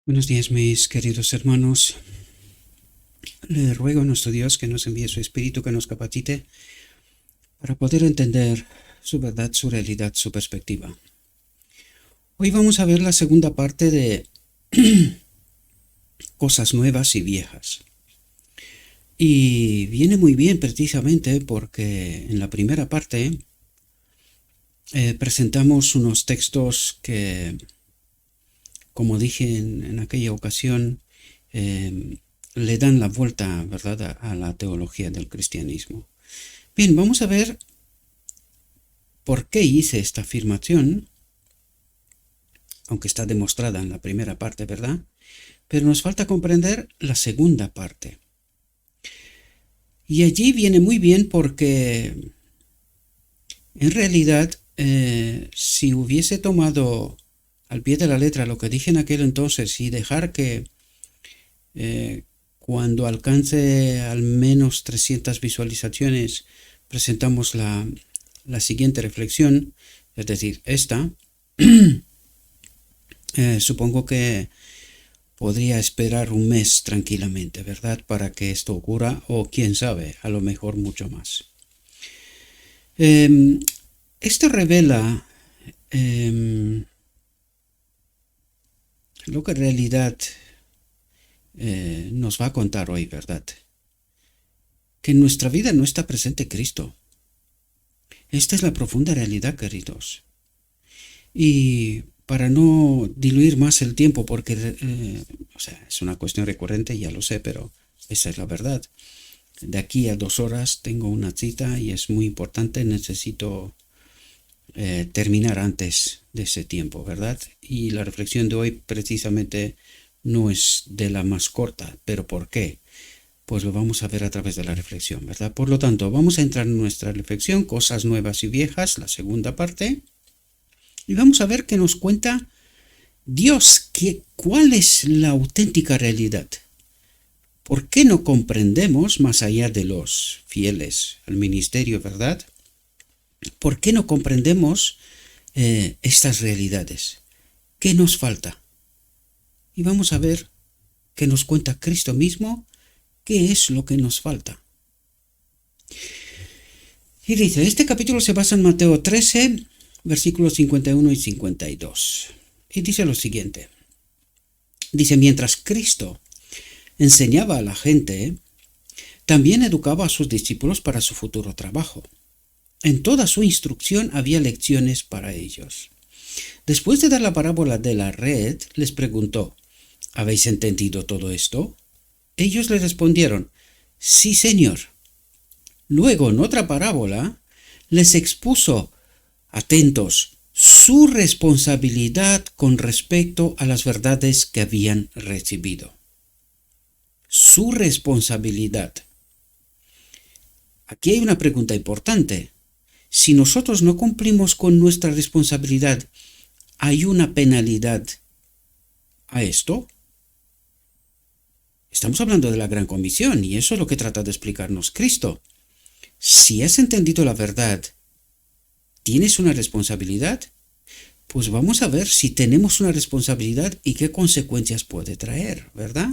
Buenos días, mis queridos hermanos. Le ruego a nuestro Dios que nos envíe su Espíritu, que nos capacite para poder entender su verdad, su realidad, su perspectiva. Hoy vamos a ver la segunda parte de cosas nuevas y viejas. Y viene muy bien precisamente porque en la primera parte presentamos unos textos que, como dije en aquella ocasión, le dan la vuelta, ¿verdad?, a la teología del cristianismo. Bien, vamos a ver por qué hice esta afirmación, aunque está demostrada en la primera parte, ¿verdad? Pero nos falta comprender la segunda parte. Y allí viene muy bien porque, en realidad, si hubiese tomado al pie de la letra lo que dije en aquel entonces y dejar que cuando alcance al menos 300 visualizaciones presentamos la siguiente reflexión, es decir, esta, supongo que podría esperar un mes tranquilamente, ¿verdad?, para que esto ocurra, o quién sabe, a lo mejor mucho más. Esto revela lo que en realidad nos va a contar hoy, ¿verdad? Que en nuestra vida no está presente Cristo. Esta es la profunda realidad, queridos. Y para no diluir más el tiempo, porque es una cuestión recurrente, ya lo sé, pero esa es la verdad. De aquí a 2 horas tengo una cita y es muy importante, necesito terminar antes de ese tiempo, ¿verdad? Y la reflexión de hoy precisamente no es de la más corta, pero ¿por qué? Pues lo vamos a ver a través de la reflexión, ¿verdad? Por lo tanto, vamos a entrar en nuestra reflexión, cosas nuevas y viejas, la segunda parte, y vamos a ver qué nos cuenta Dios, cuál es la auténtica realidad. ¿Por qué no comprendemos, más allá de los fieles al ministerio, ¿verdad? ¿Por qué no comprendemos estas realidades? ¿Qué nos falta? Y vamos a ver qué nos cuenta Cristo mismo, qué es lo que nos falta. Y dice, este capítulo se basa en Mateo 13, versículos 51 y 52. Y dice lo siguiente. Dice, mientras Cristo enseñaba a la gente, también educaba a sus discípulos para su futuro trabajo. En toda su instrucción había lecciones para ellos. Después de dar la parábola de la red, les preguntó, ¿habéis entendido todo esto? Ellos le respondieron, sí, Señor. Luego, en otra parábola, les expuso, atentos, su responsabilidad con respecto a las verdades que habían recibido. Su responsabilidad. Aquí hay una pregunta importante. Si nosotros no cumplimos con nuestra responsabilidad, ¿hay una penalidad a esto? Estamos hablando de la gran comisión y eso es lo que trata de explicarnos Cristo. Si has entendido la verdad, ¿tienes una responsabilidad? Pues vamos a ver si tenemos una responsabilidad y qué consecuencias puede traer, ¿verdad?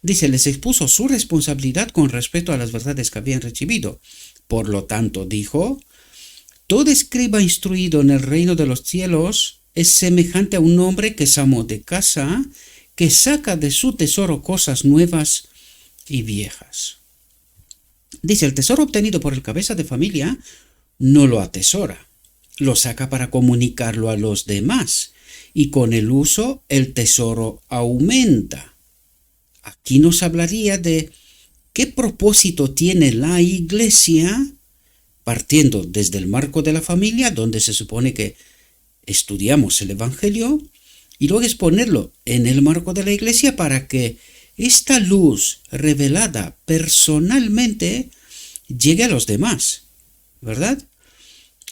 Dice, les expuso su responsabilidad con respecto a las verdades que habían recibido. Por lo tanto, dijo, todo escriba instruido en el reino de los cielos es semejante a un hombre que es amo de casa, que saca de su tesoro cosas nuevas y viejas. Dice, el tesoro obtenido por el cabeza de familia no lo atesora, lo saca para comunicarlo a los demás, y con el uso el tesoro aumenta. Aquí nos hablaría de qué propósito tiene la Iglesia, partiendo desde el marco de la familia, donde se supone que estudiamos el Evangelio, y luego exponerlo en el marco de la Iglesia para que esta luz revelada personalmente llegue a los demás, ¿verdad?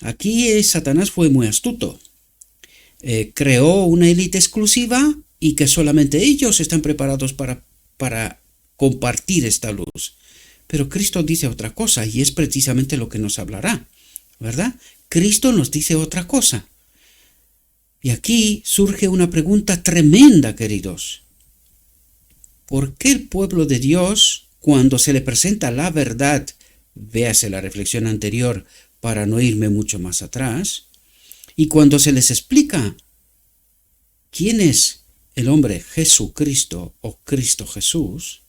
Aquí Satanás fue muy astuto. Creó una élite exclusiva y que solamente ellos están preparados para compartir esta luz. Pero Cristo dice otra cosa y es precisamente lo que nos hablará, ¿verdad? Cristo nos dice otra cosa. Y aquí surge una pregunta tremenda, queridos. ¿Por qué el pueblo de Dios, cuando se le presenta la verdad, véase la reflexión anterior para no irme mucho más atrás, y cuando se les explica quién es el hombre Jesucristo o Cristo Jesús,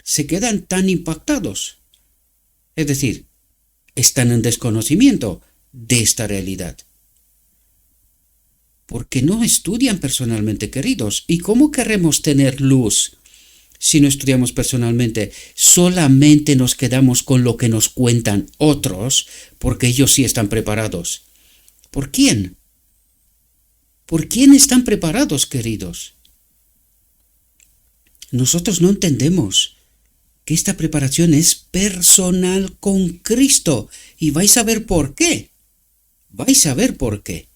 se quedan tan impactados? Es decir, están en desconocimiento de esta realidad. Porque no estudian personalmente, queridos. ¿Y cómo queremos tener luz si no estudiamos personalmente? Solamente nos quedamos con lo que nos cuentan otros, porque ellos sí están preparados. ¿Por quién? ¿Por quién están preparados, queridos? Nosotros no entendemos que esta preparación es personal con Cristo. Y vais a ver por qué. Vais a ver por qué.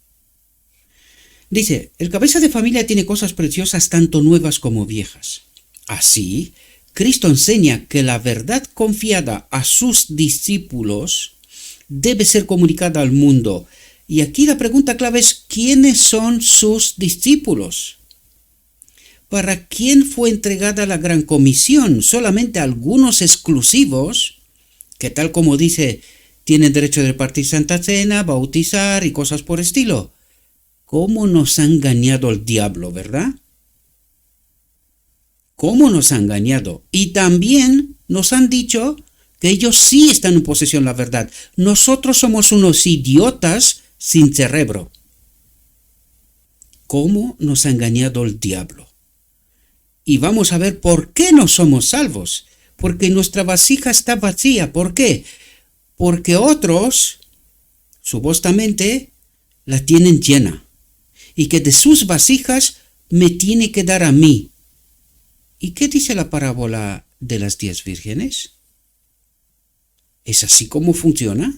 Dice, el cabeza de familia tiene cosas preciosas tanto nuevas como viejas. Así, Cristo enseña que la verdad confiada a sus discípulos debe ser comunicada al mundo. Y aquí la pregunta clave es, ¿quiénes son sus discípulos? ¿Para quién fue entregada la gran comisión? ¿Solamente a algunos exclusivos, que tal como dice, tienen derecho de repartir Santa Cena, bautizar y cosas por estilo? ¿Cómo nos ha engañado el diablo, verdad? ¿Cómo nos ha engañado? Y también nos han dicho que ellos sí están en posesión de la verdad. Nosotros somos unos idiotas sin cerebro. ¿Cómo nos ha engañado el diablo? Y vamos a ver por qué no somos salvos. Porque nuestra vasija está vacía. ¿Por qué? Porque otros, supuestamente, la tienen llena. Y que de sus vasijas me tiene que dar a mí. ¿Y qué dice la parábola de las 10 vírgenes? ¿Es así como funciona?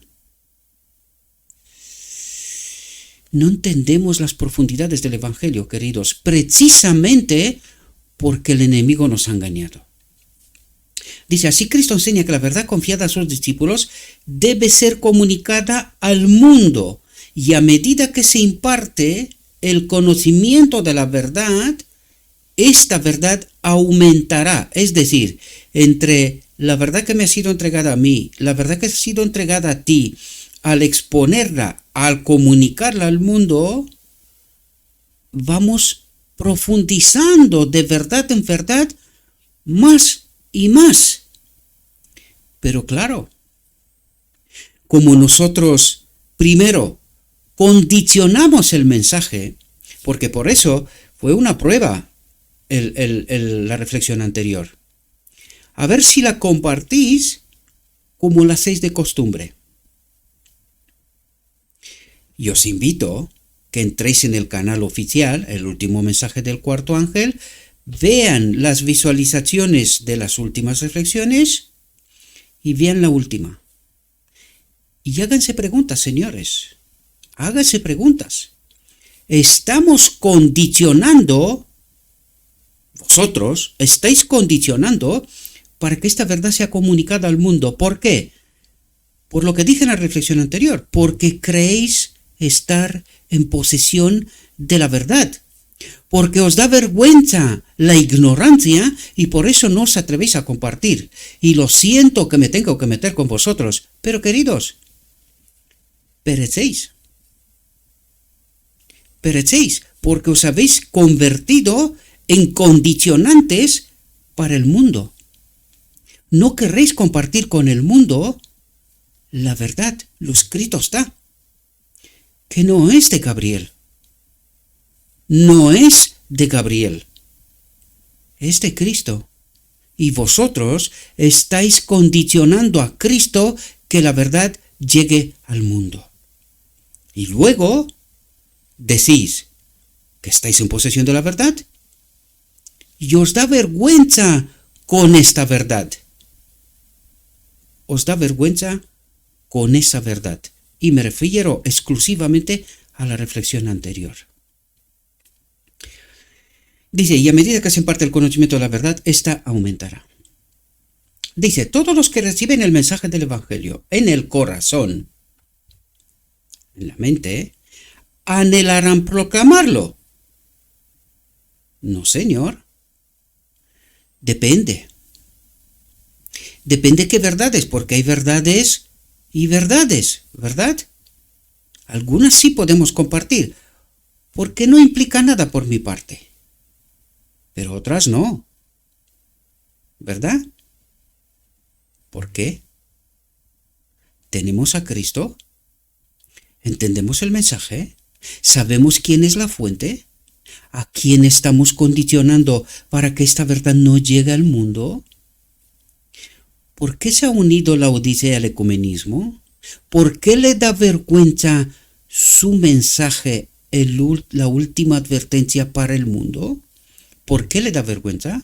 No entendemos las profundidades del Evangelio, queridos, precisamente porque el enemigo nos ha engañado. Dice, así Cristo enseña que la verdad confiada a sus discípulos debe ser comunicada al mundo, y a medida que se imparte el conocimiento de la verdad, esta verdad aumentará. Es decir, entre la verdad que me ha sido entregada a mí, la verdad que ha sido entregada a ti, al exponerla, al comunicarla al mundo, vamos profundizando de verdad en verdad más y más. Pero claro, como nosotros primero condicionamos el mensaje, porque por eso fue una prueba la reflexión anterior. A ver si la compartís como la hacéis de costumbre. Y os invito que entréis en el canal oficial, el último mensaje del cuarto ángel, vean las visualizaciones de las últimas reflexiones y vean la última. Y háganse preguntas, señores. Háganse preguntas. Estamos condicionando, vosotros estáis condicionando para que esta verdad sea comunicada al mundo. ¿Por qué? Por lo que dije en la reflexión anterior, porque creéis estar en posesión de la verdad, porque os da vergüenza la ignorancia y por eso no os atrevéis a compartir. Y lo siento que me tengo que meter con vosotros, pero queridos, perecéis. Perecéis porque os habéis convertido en condicionantes para el mundo. No querréis compartir con el mundo la verdad, lo escrito está, que no es de Gabriel. No es de Gabriel. Es de Cristo. Y vosotros estáis condicionando a Cristo que la verdad llegue al mundo. Y luego decís que estáis en posesión de la verdad y os da vergüenza con esta verdad. Os da vergüenza con esa verdad. Y me refiero exclusivamente a la reflexión anterior. Dice, y a medida que se imparte el conocimiento de la verdad, ésta aumentará. Dice, todos los que reciben el mensaje del Evangelio en el corazón, en la mente, anhelarán proclamarlo. No, señor. Depende. Depende qué verdades, porque hay verdades y verdades, ¿verdad? Algunas sí podemos compartir, porque no implica nada por mi parte. Pero otras no, ¿verdad? ¿Por qué? ¿Tenemos a Cristo? ¿Entendemos el mensaje? ¿Sabemos quién es la fuente? ¿A quién estamos condicionando para que esta verdad no llegue al mundo? ¿Por qué se ha unido la Odisea al ecumenismo? ¿Por qué le da vergüenza su mensaje, la última advertencia para el mundo? ¿Por qué le da vergüenza?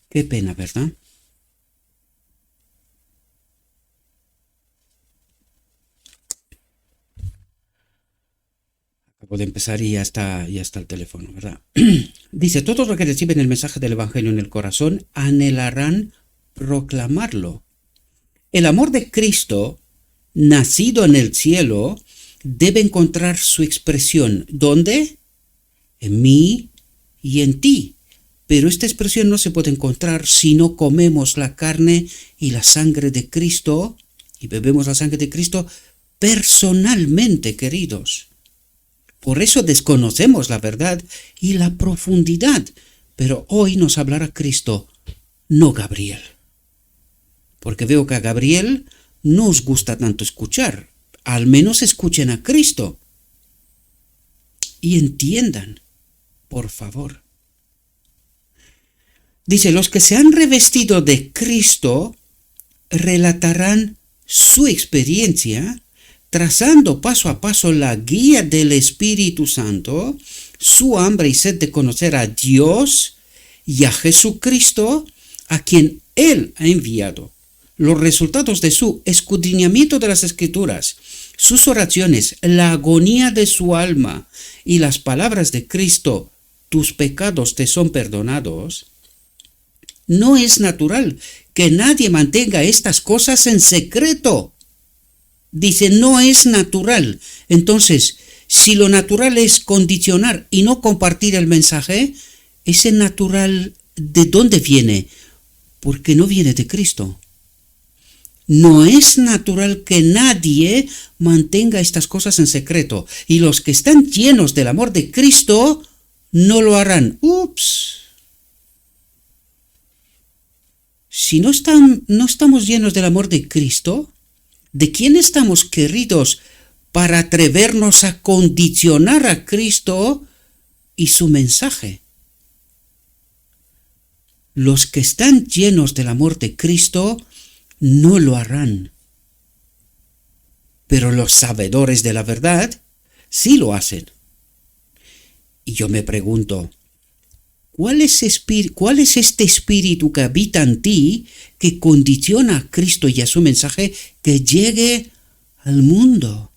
Qué pena, ¿verdad? Acabo de empezar y ya está el teléfono, ¿verdad? Dice, todos los que reciben el mensaje del Evangelio en el corazón anhelarán proclamarlo. El amor de Cristo, nacido en el cielo, debe encontrar su expresión. ¿Dónde? En mí y en ti. Pero esta expresión no se puede encontrar si no comemos la carne y la sangre de Cristo y bebemos la sangre de Cristo personalmente, queridos. Por eso desconocemos la verdad y la profundidad, pero hoy nos hablará Cristo, no Gabriel. Porque veo que a Gabriel no os gusta tanto escuchar, al menos escuchen a Cristo. Y entiendan, por favor. Dice, los que se han revestido de Cristo relatarán su experiencia, trazando paso a paso la guía del Espíritu Santo, su hambre y sed de conocer a Dios y a Jesucristo, a quien Él ha enviado. Los resultados de su escudriñamiento de las Escrituras, sus oraciones, la agonía de su alma y las palabras de Cristo, tus pecados te son perdonados. No es natural que nadie mantenga estas cosas en secreto. Dice, no es natural. Entonces, si lo natural es condicionar y no compartir el mensaje, ese natural, ¿de dónde viene? Porque no viene de Cristo. No es natural que nadie mantenga estas cosas en secreto. Y los que están llenos del amor de Cristo no lo harán. ¡Ups! Si no estamos llenos del amor de Cristo, ¿de quién estamos queridos para atrevernos a condicionar a Cristo y su mensaje? Los que están llenos del amor de Cristo no lo harán. Pero los sabedores de la verdad sí lo hacen. Y yo me pregunto, ¿cuál es este espíritu que habita en ti que condiciona a Cristo y a su mensaje que llegue al mundo?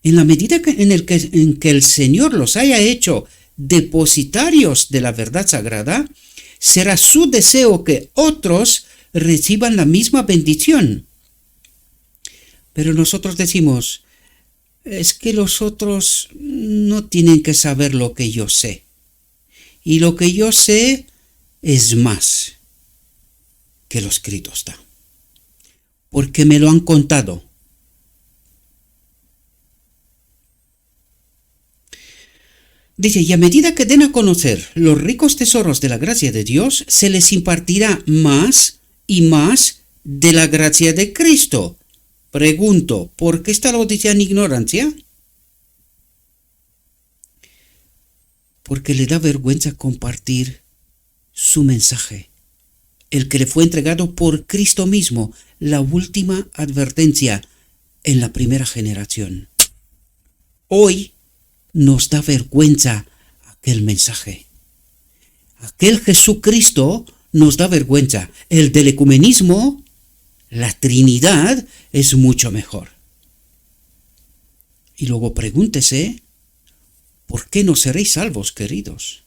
En la medida en que el Señor los haya hecho depositarios de la verdad sagrada, será su deseo que otros reciban la misma bendición. Pero nosotros decimos, es que los otros no tienen que saber lo que yo sé. Y lo que yo sé es más que lo escrito está. Porque me lo han contado. Dice, y a medida que den a conocer los ricos tesoros de la gracia de Dios, se les impartirá más y más de la gracia de Cristo. Pregunto, ¿por qué está la Odisea en ignorancia? Porque le da vergüenza compartir su mensaje, el que le fue entregado por Cristo mismo, la última advertencia en la primera generación. Hoy nos da vergüenza aquel mensaje. Aquel Jesucristo nos da vergüenza. El del ecumenismo, la Trinidad, es mucho mejor. Y luego pregúntese, ¿por qué no seréis salvos, queridos?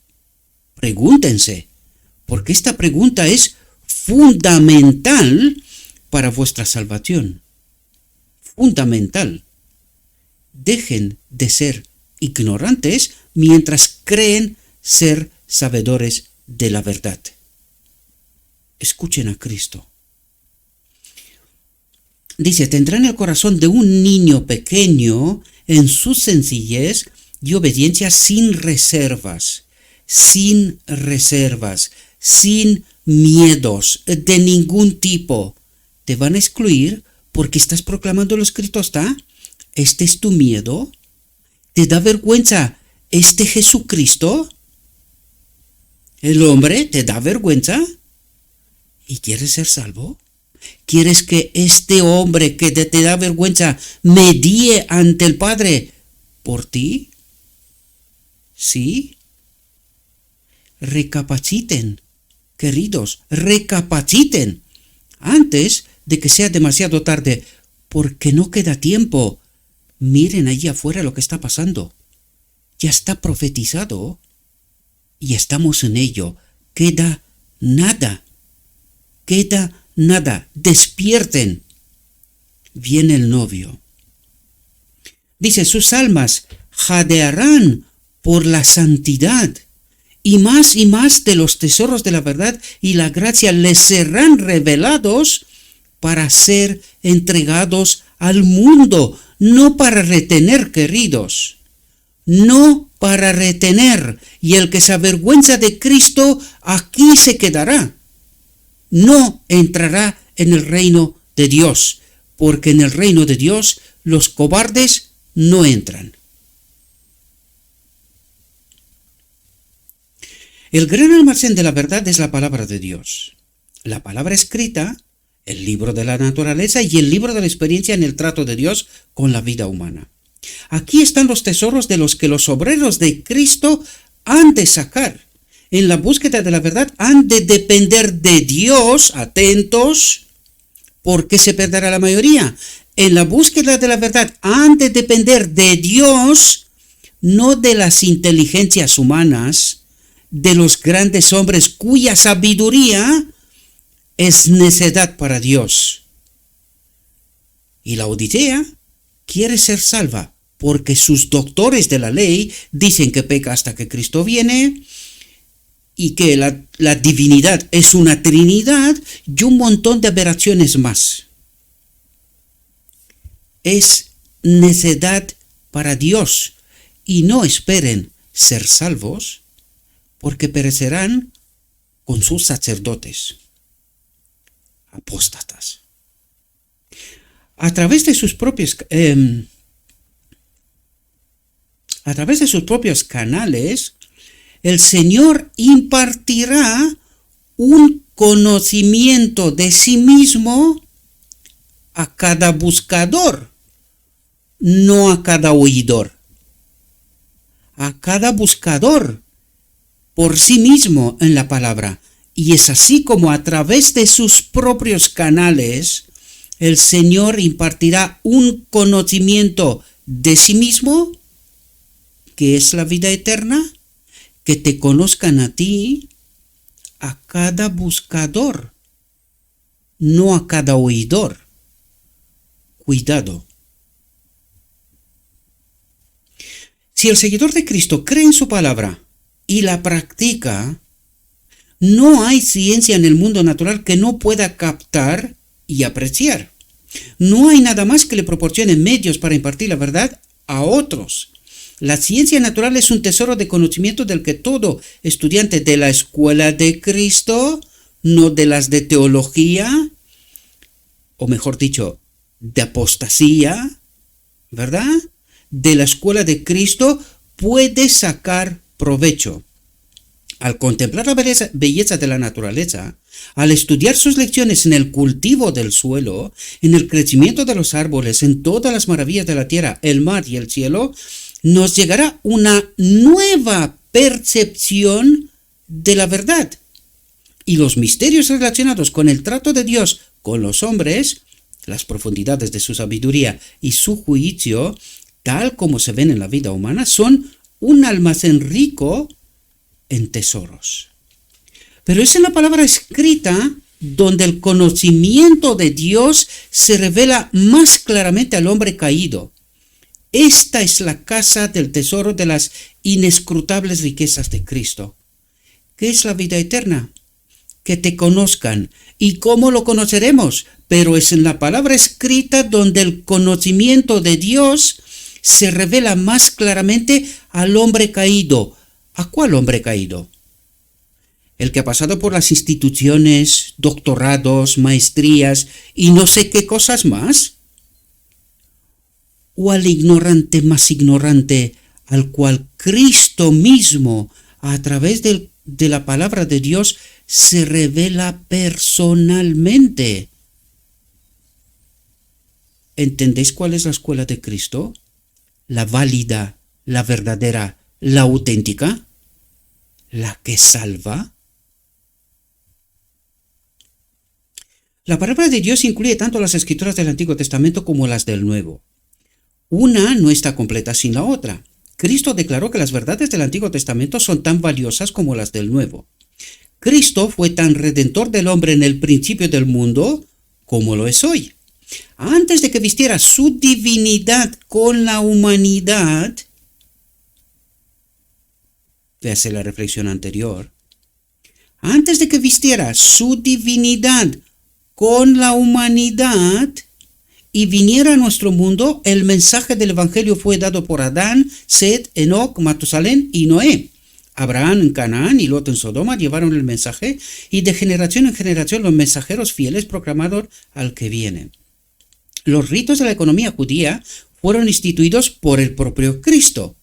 Pregúntense, porque esta pregunta es fundamental para vuestra salvación. Fundamental. Dejen de ser ignorantes mientras creen ser sabedores de la verdad. Escuchen a Cristo. Dice, tendrán el corazón de un niño pequeño en su sencillez y obediencia sin reservas, sin miedos de ningún tipo. Te van a excluir porque estás proclamando lo escrito está. ¿Este es tu miedo? ¿Te da vergüenza este Jesucristo? ¿El hombre te da vergüenza? ¿Y quieres ser salvo? ¿Quieres que este hombre que te da vergüenza medie ante el Padre por ti? ¿Sí? Recapaciten, queridos, recapaciten antes de que sea demasiado tarde, porque no queda tiempo. Miren allí afuera lo que está pasando. Ya está profetizado y estamos en ello. Queda nada. Despierten. Viene el novio. Dice, sus almas jadearán por la santidad, y más de los tesoros de la verdad y la gracia les serán revelados para ser entregados al mundo, no para retener, queridos, no para retener. Y el que se avergüenza de Cristo, aquí se quedará. No entrará en el reino de Dios, porque en el reino de Dios los cobardes no entran. El gran almacén de la verdad es la palabra de Dios. La palabra escrita, el libro de la naturaleza y el libro de la experiencia en el trato de Dios con la vida humana. Aquí están los tesoros de los que los obreros de Cristo han de sacar. En la búsqueda de la verdad han de depender de Dios, atentos, porque se perderá la mayoría. En la búsqueda de la verdad han de depender de Dios, no de las inteligencias humanas, de los grandes hombres cuya sabiduría es necedad para Dios. Y la Odisea quiere ser salva porque sus doctores de la ley dicen que peca hasta que Cristo viene y que la divinidad es una trinidad y un montón de aberraciones más. Es necedad para Dios y no esperen ser salvos porque perecerán con sus sacerdotes apóstatas. A través de sus propios canales, el Señor impartirá un conocimiento de sí mismo a cada buscador, no a cada oidor. A cada buscador por sí mismo en la palabra. Y es así como a través de sus propios canales, el Señor impartirá un conocimiento de sí mismo, que es la vida eterna, que te conozcan a ti, a cada buscador, no a cada oidor. Cuidado. Si el seguidor de Cristo cree en su palabra y la practica, no hay ciencia en el mundo natural que no pueda captar y apreciar. No hay nada más que le proporcione medios para impartir la verdad a otros. La ciencia natural es un tesoro de conocimiento del que todo estudiante de la escuela de Cristo, no de las de teología, o mejor dicho, de apostasía, ¿verdad? De la escuela de Cristo puede sacar provecho. Al contemplar la belleza de la naturaleza, al estudiar sus lecciones en el cultivo del suelo, en el crecimiento de los árboles, en todas las maravillas de la tierra, el mar y el cielo, nos llegará una nueva percepción de la verdad. Y los misterios relacionados con el trato de Dios con los hombres, las profundidades de su sabiduría y su juicio, tal como se ven en la vida humana, son un almacén rico en tesoros. Pero es en la palabra escrita donde el conocimiento de Dios se revela más claramente al hombre caído. Esta es la casa del tesoro de las inescrutables riquezas de Cristo. ¿Qué es la vida eterna? Que te conozcan. ¿Y cómo lo conoceremos? Pero es en la palabra escrita donde el conocimiento de Dios se revela más claramente al hombre caído. ¿A cuál hombre caído? El que ha pasado por las instituciones, doctorados, maestrías y no sé qué cosas más. ¿O al ignorante más ignorante, al cual Cristo mismo, a través de la palabra de Dios, se revela personalmente? ¿Entendéis cuál es la escuela de Cristo? La válida, la verdadera, la auténtica, la que salva. La palabra de Dios incluye tanto las escrituras del Antiguo Testamento como las del Nuevo. Una no está completa sin la otra. Cristo declaró que las verdades del Antiguo Testamento son tan valiosas como las del Nuevo. Cristo fue tan redentor del hombre en el principio del mundo como lo es hoy. Antes de que vistiera su divinidad con la humanidad, véase la reflexión anterior, antes de que vistiera su divinidad con la humanidad y viniera a nuestro mundo, el mensaje del Evangelio fue dado por Adán, Set, Enoc, Matusalén y Noé. Abraham en Canaán y Lot en Sodoma llevaron el mensaje, y de generación en generación los mensajeros fieles proclamaron al que viene. Los ritos de la economía judía fueron instituidos por el propio Cristo.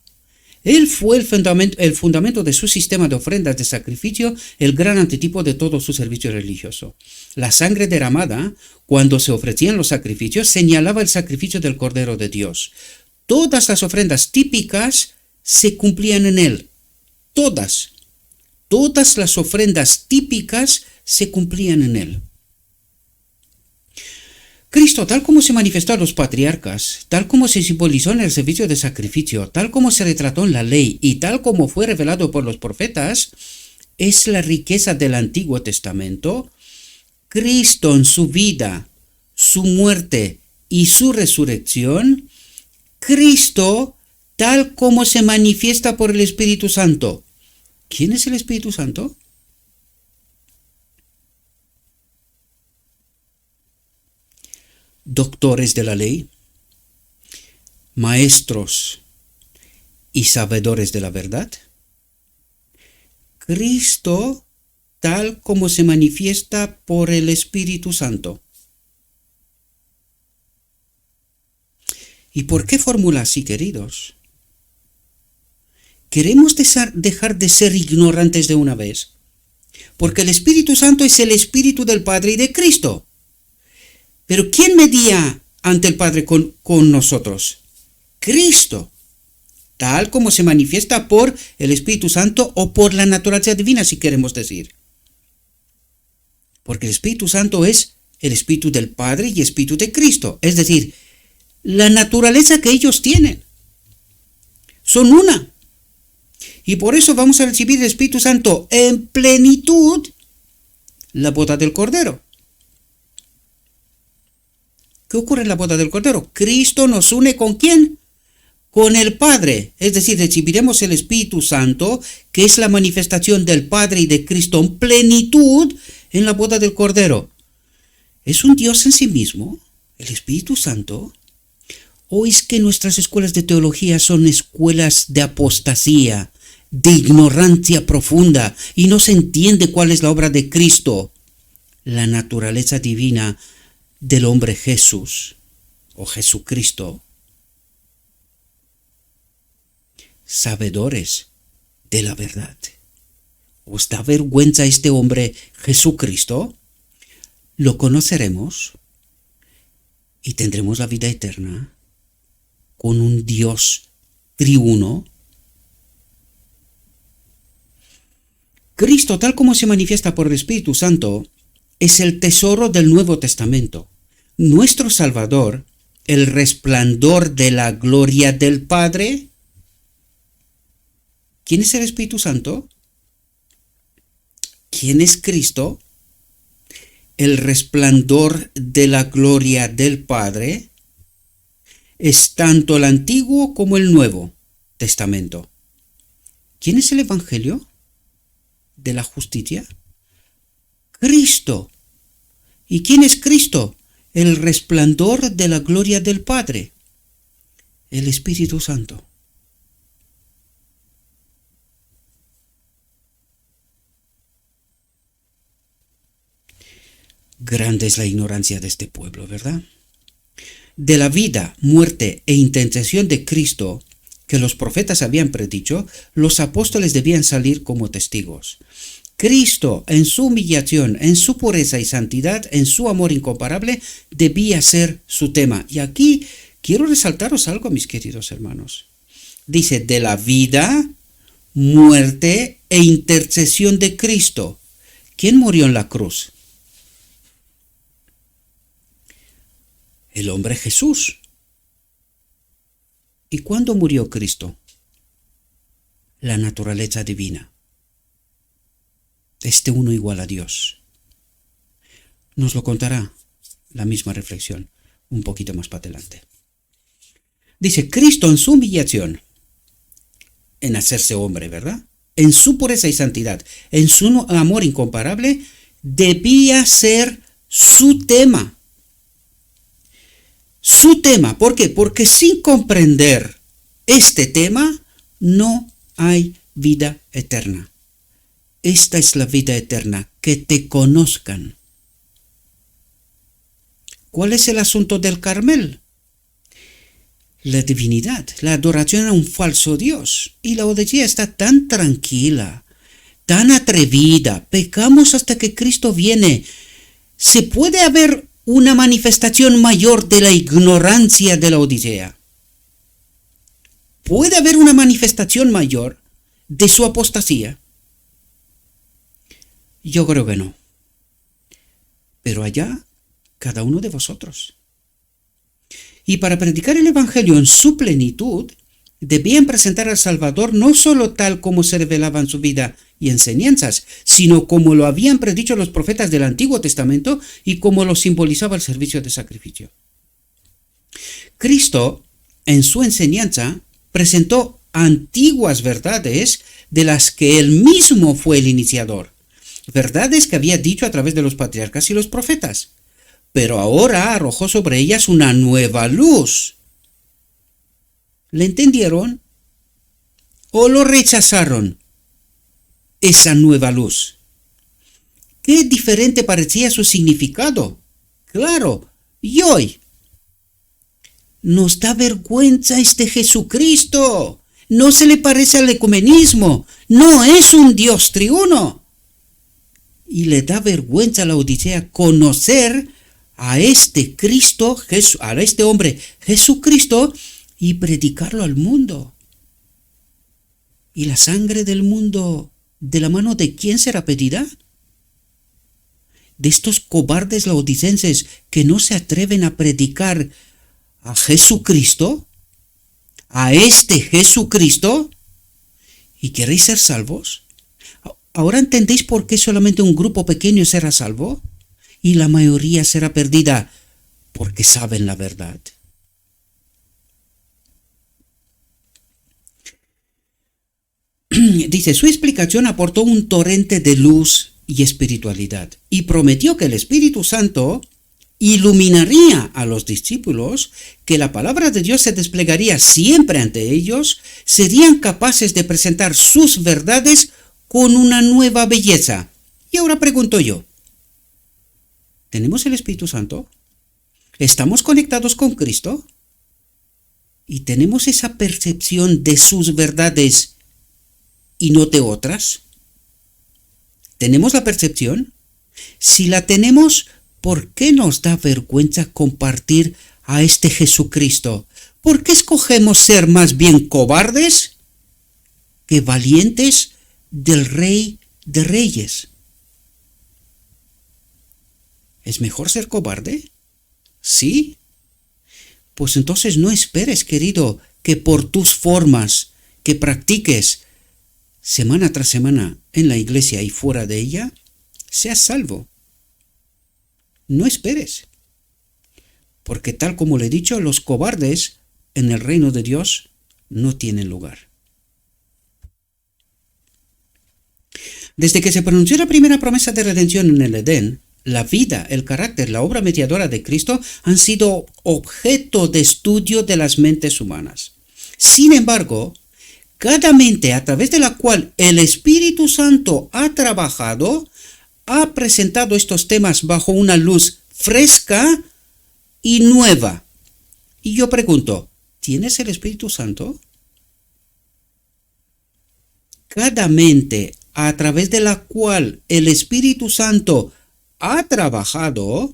Él fue el fundamento de su sistema de ofrendas de sacrificio, el gran antitipo de todo su servicio religioso. La sangre derramada, cuando se ofrecían los sacrificios, señalaba el sacrificio del Cordero de Dios. Todas las ofrendas típicas se cumplían en él. Todas las ofrendas típicas se cumplían en él. Cristo, tal como se manifestó a los patriarcas, tal como se simbolizó en el servicio de sacrificio, tal como se retrató en la ley y tal como fue revelado por los profetas, es la riqueza del Antiguo Testamento. Cristo en su vida, su muerte y su resurrección, Cristo tal como se manifiesta por el Espíritu Santo. ¿Quién es el Espíritu Santo? Doctores de la ley, maestros y sabedores de la verdad. Cristo tal como se manifiesta por el Espíritu Santo. ¿Y por qué fórmula así, queridos? ¿Queremos dejar de ser ignorantes de una vez? Porque el Espíritu Santo es el Espíritu del Padre y de Cristo. Pero ¿quién medía ante el Padre con nosotros? Cristo, tal como se manifiesta por el Espíritu Santo o por la naturaleza divina, si queremos decir. Porque el Espíritu Santo es el Espíritu del Padre y Espíritu de Cristo, es decir, la naturaleza que ellos tienen. Son una. Y por eso vamos a recibir el Espíritu Santo en plenitud, la boda del Cordero. ¿Qué ocurre en la boda del Cordero? Cristo nos une ¿con quién? Con el Padre. Es decir, recibiremos el Espíritu Santo, que es la manifestación del Padre y de Cristo en plenitud en la boda del Cordero. ¿Es un Dios en sí mismo, el Espíritu Santo? ¿O es que nuestras escuelas de teología son escuelas de apostasía, de ignorancia profunda, y no se entiende cuál es la obra de Cristo, la naturaleza divina del hombre Jesús o Jesucristo? Sabedores de la verdad. ¿Os da vergüenza este hombre Jesucristo? Lo conoceremos y tendremos la vida eterna con un Dios triuno. Cristo, tal como se manifiesta por el Espíritu Santo, es el tesoro del Nuevo Testamento. Nuestro Salvador, el resplandor de la gloria del Padre. ¿Quién es el Espíritu Santo? ¿Quién es Cristo? El resplandor de la gloria del Padre. es tanto el Antiguo como el Nuevo Testamento. ¿Quién es el Evangelio de la justicia? Cristo. ¿Y quién es Cristo? El resplandor de la gloria del Padre, el Espíritu Santo. Grande es la ignorancia de este pueblo, ¿verdad? De la vida, muerte e intercesión de Cristo que los profetas habían predicho, los apóstoles debían salir como testigos. Cristo, en su humillación, en su pureza y santidad, en su amor incomparable, debía ser su tema. Y aquí quiero resaltaros algo, mis queridos hermanos. Dice, de la vida, muerte e intercesión de Cristo. ¿Quién murió en la cruz? El hombre Jesús. ¿Y cuándo murió Cristo? La naturaleza divina. Este uno igual a Dios. Nos lo contará la misma reflexión un poquito más para adelante. Dice, Cristo en su humillación, en hacerse hombre, ¿verdad? En su pureza y santidad, en su amor incomparable, debía ser su tema. Su tema, ¿por qué? Porque sin comprender este tema no hay vida eterna. Esta es la vida eterna, que te conozcan. ¿Cuál es el asunto del Carmel? La divinidad, la adoración a un falso Dios. Y la Odisea está tan tranquila, tan atrevida. Pecamos hasta que Cristo viene. ¿Se puede haber una manifestación mayor de la ignorancia de la Odisea? ¿Puede haber una manifestación mayor de su apostasía? Yo creo que no. Pero allá, cada uno de vosotros. Y para predicar el Evangelio en su plenitud, debían presentar al Salvador no solo tal como se revelaba en su vida y enseñanzas, sino como lo habían predicho los profetas del Antiguo Testamento y como lo simbolizaba el servicio de sacrificio. Cristo, en su enseñanza, presentó antiguas verdades de las que él mismo fue el iniciador. Verdades que había dicho a través de los patriarcas y los profetas, pero ahora arrojó sobre ellas una nueva luz. ¿Le entendieron? ¿O lo rechazaron? Esa nueva luz. ¿Qué diferente parecía su significado? Claro, y hoy nos da vergüenza este Jesucristo. No se le parece al ecumenismo. No es un Dios triuno. Y le da vergüenza a la Odisea conocer a este Cristo, a este hombre Jesucristo, y predicarlo al mundo. ¿Y la sangre del mundo, de la mano de quién será pedida? De estos cobardes laodicenses que no se atreven a predicar a Jesucristo, a este Jesucristo, ¿y queréis ser salvos? ¿Ahora entendéis por qué solamente un grupo pequeño será salvo y la mayoría será perdida? Porque saben la verdad. Dice, su explicación aportó un torrente de luz y espiritualidad y prometió que el Espíritu Santo iluminaría a los discípulos, que la palabra de Dios se desplegaría siempre ante ellos, serían capaces de presentar sus verdades con una nueva belleza. Y ahora pregunto yo, ¿tenemos el Espíritu Santo? ¿Estamos conectados con Cristo? ¿Y tenemos esa percepción de sus verdades y no de otras? ¿Tenemos la percepción? Si la tenemos, ¿por qué nos da vergüenza compartir a este Jesucristo? ¿Por qué escogemos ser más bien cobardes que valientes del Rey de Reyes? ¿Es mejor ser cobarde? ¿Sí? Pues entonces no esperes, querido, que por tus formas que practiques semana tras semana en la iglesia y fuera de ella, seas salvo. No esperes. Porque tal como le he dicho, los cobardes en el reino de Dios no tienen lugar. Desde que se pronunció la primera promesa de redención en el Edén, la vida, el carácter, la obra mediadora de Cristo han sido objeto de estudio de las mentes humanas. Sin embargo, cada mente a través de la cual el Espíritu Santo ha trabajado, ha presentado estos temas bajo una luz fresca y nueva. Y yo pregunto, ¿tienes el Espíritu Santo? Cada mente a través de la cual el Espíritu Santo ha trabajado,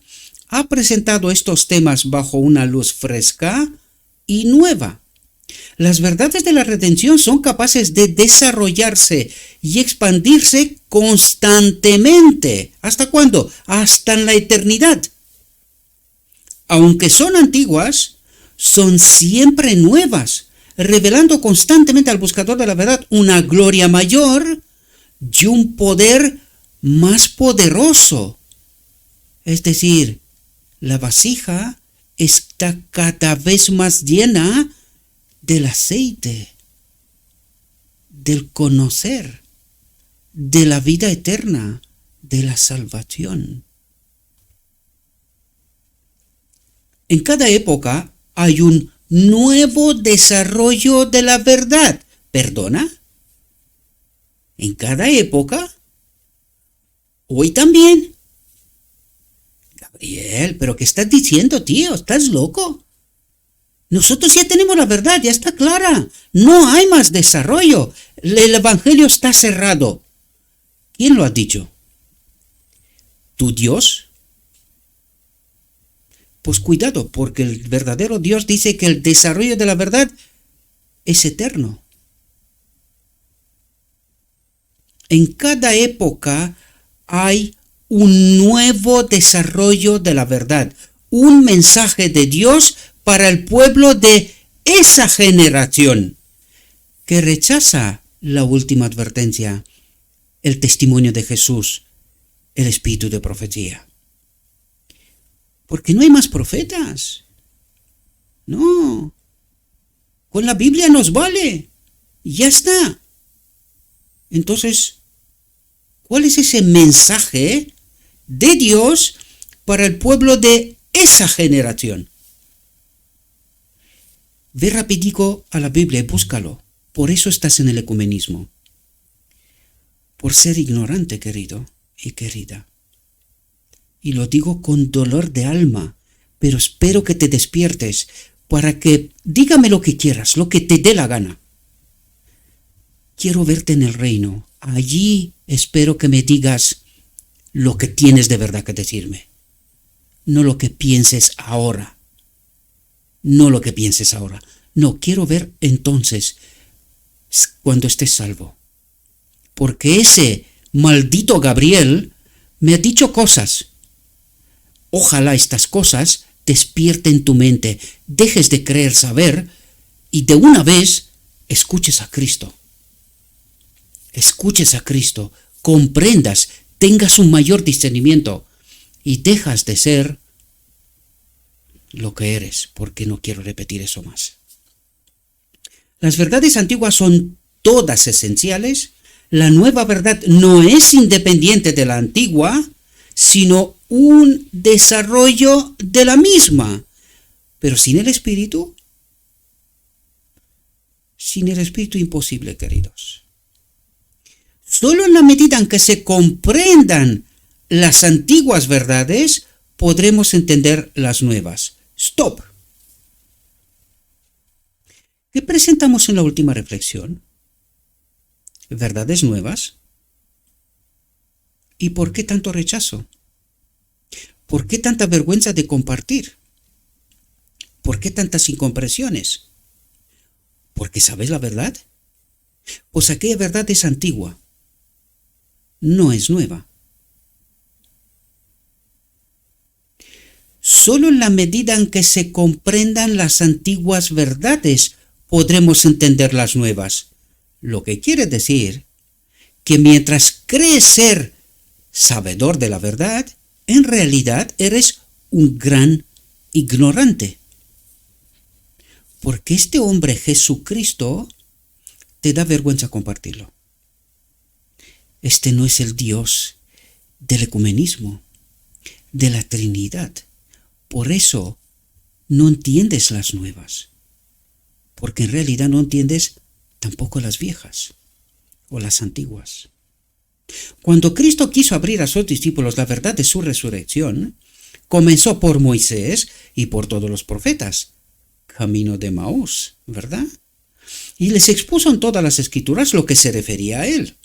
ha presentado estos temas bajo una luz fresca y nueva. Las verdades de la redención son capaces de desarrollarse y expandirse constantemente. ¿Hasta cuándo? Hasta en la eternidad. Aunque son antiguas, son siempre nuevas, revelando constantemente al buscador de la verdad una gloria mayor y un poder más poderoso. Es decir, la vasija está cada vez más llena del aceite, del conocer, de la vida eterna, de la salvación. En cada época hay un nuevo desarrollo de la verdad. ¿Perdona? ¿En cada época? ¿Hoy también? Gabriel, ¿pero qué estás diciendo, tío? ¿Estás loco? Nosotros ya tenemos la verdad, ya está clara. No hay más desarrollo. El evangelio está cerrado. ¿Quién lo ha dicho? ¿Tu Dios? Pues cuidado, porque el verdadero Dios dice que el desarrollo de la verdad es eterno. En cada época hay un nuevo desarrollo de la verdad, un mensaje de Dios para el pueblo de esa generación que rechaza la última advertencia, el testimonio de Jesús, el espíritu de profecía. Porque no hay más profetas. No. Con la Biblia nos vale. Ya está. Entonces, ¿cuál es ese mensaje de Dios para el pueblo de esa generación? Ve rapidico a la Biblia y búscalo. Por eso estás en el ecumenismo. Por ser ignorante, querido y querida. Y lo digo con dolor de alma, pero espero que te despiertes para que dígame lo que quieras, lo que te dé la gana. Quiero verte en el reino. Allí espero que me digas lo que tienes de verdad que decirme. No lo que pienses ahora. No lo que pienses ahora. No, quiero ver entonces cuando estés salvo. Porque ese maldito Gabriel me ha dicho cosas. Ojalá estas cosas despierten tu mente, dejes de creer saber y de una vez escuches a Cristo. Escuches a Cristo, comprendas, tengas un mayor discernimiento y dejas de ser lo que eres, porque no quiero repetir eso más. Las verdades antiguas son todas esenciales. La nueva verdad no es independiente de la antigua, sino un desarrollo de la misma. Pero sin el Espíritu imposible, queridos. Solo en la medida en que se comprendan las antiguas verdades, podremos entender las nuevas. Stop. ¿Qué presentamos en la última reflexión? ¿Verdades nuevas? ¿Y por qué tanto rechazo? ¿Por qué tanta vergüenza de compartir? ¿Por qué tantas incomprensiones? ¿Porque sabes la verdad? Pues aquella verdad es antigua, no es nueva. Solo en la medida en que se comprendan las antiguas verdades podremos entender las nuevas. Lo que quiere decir que mientras crees ser sabedor de la verdad, en realidad eres un gran ignorante. Porque este hombre Jesucristo te da vergüenza compartirlo. Este no es el Dios del ecumenismo, de la Trinidad. Por eso no entiendes las nuevas, porque en realidad no entiendes tampoco las viejas o las antiguas. Cuando Cristo quiso abrir a sus discípulos la verdad de su resurrección, comenzó por Moisés y por todos los profetas, camino de Maús, ¿verdad? Y les expuso en todas las escrituras lo que se refería a él.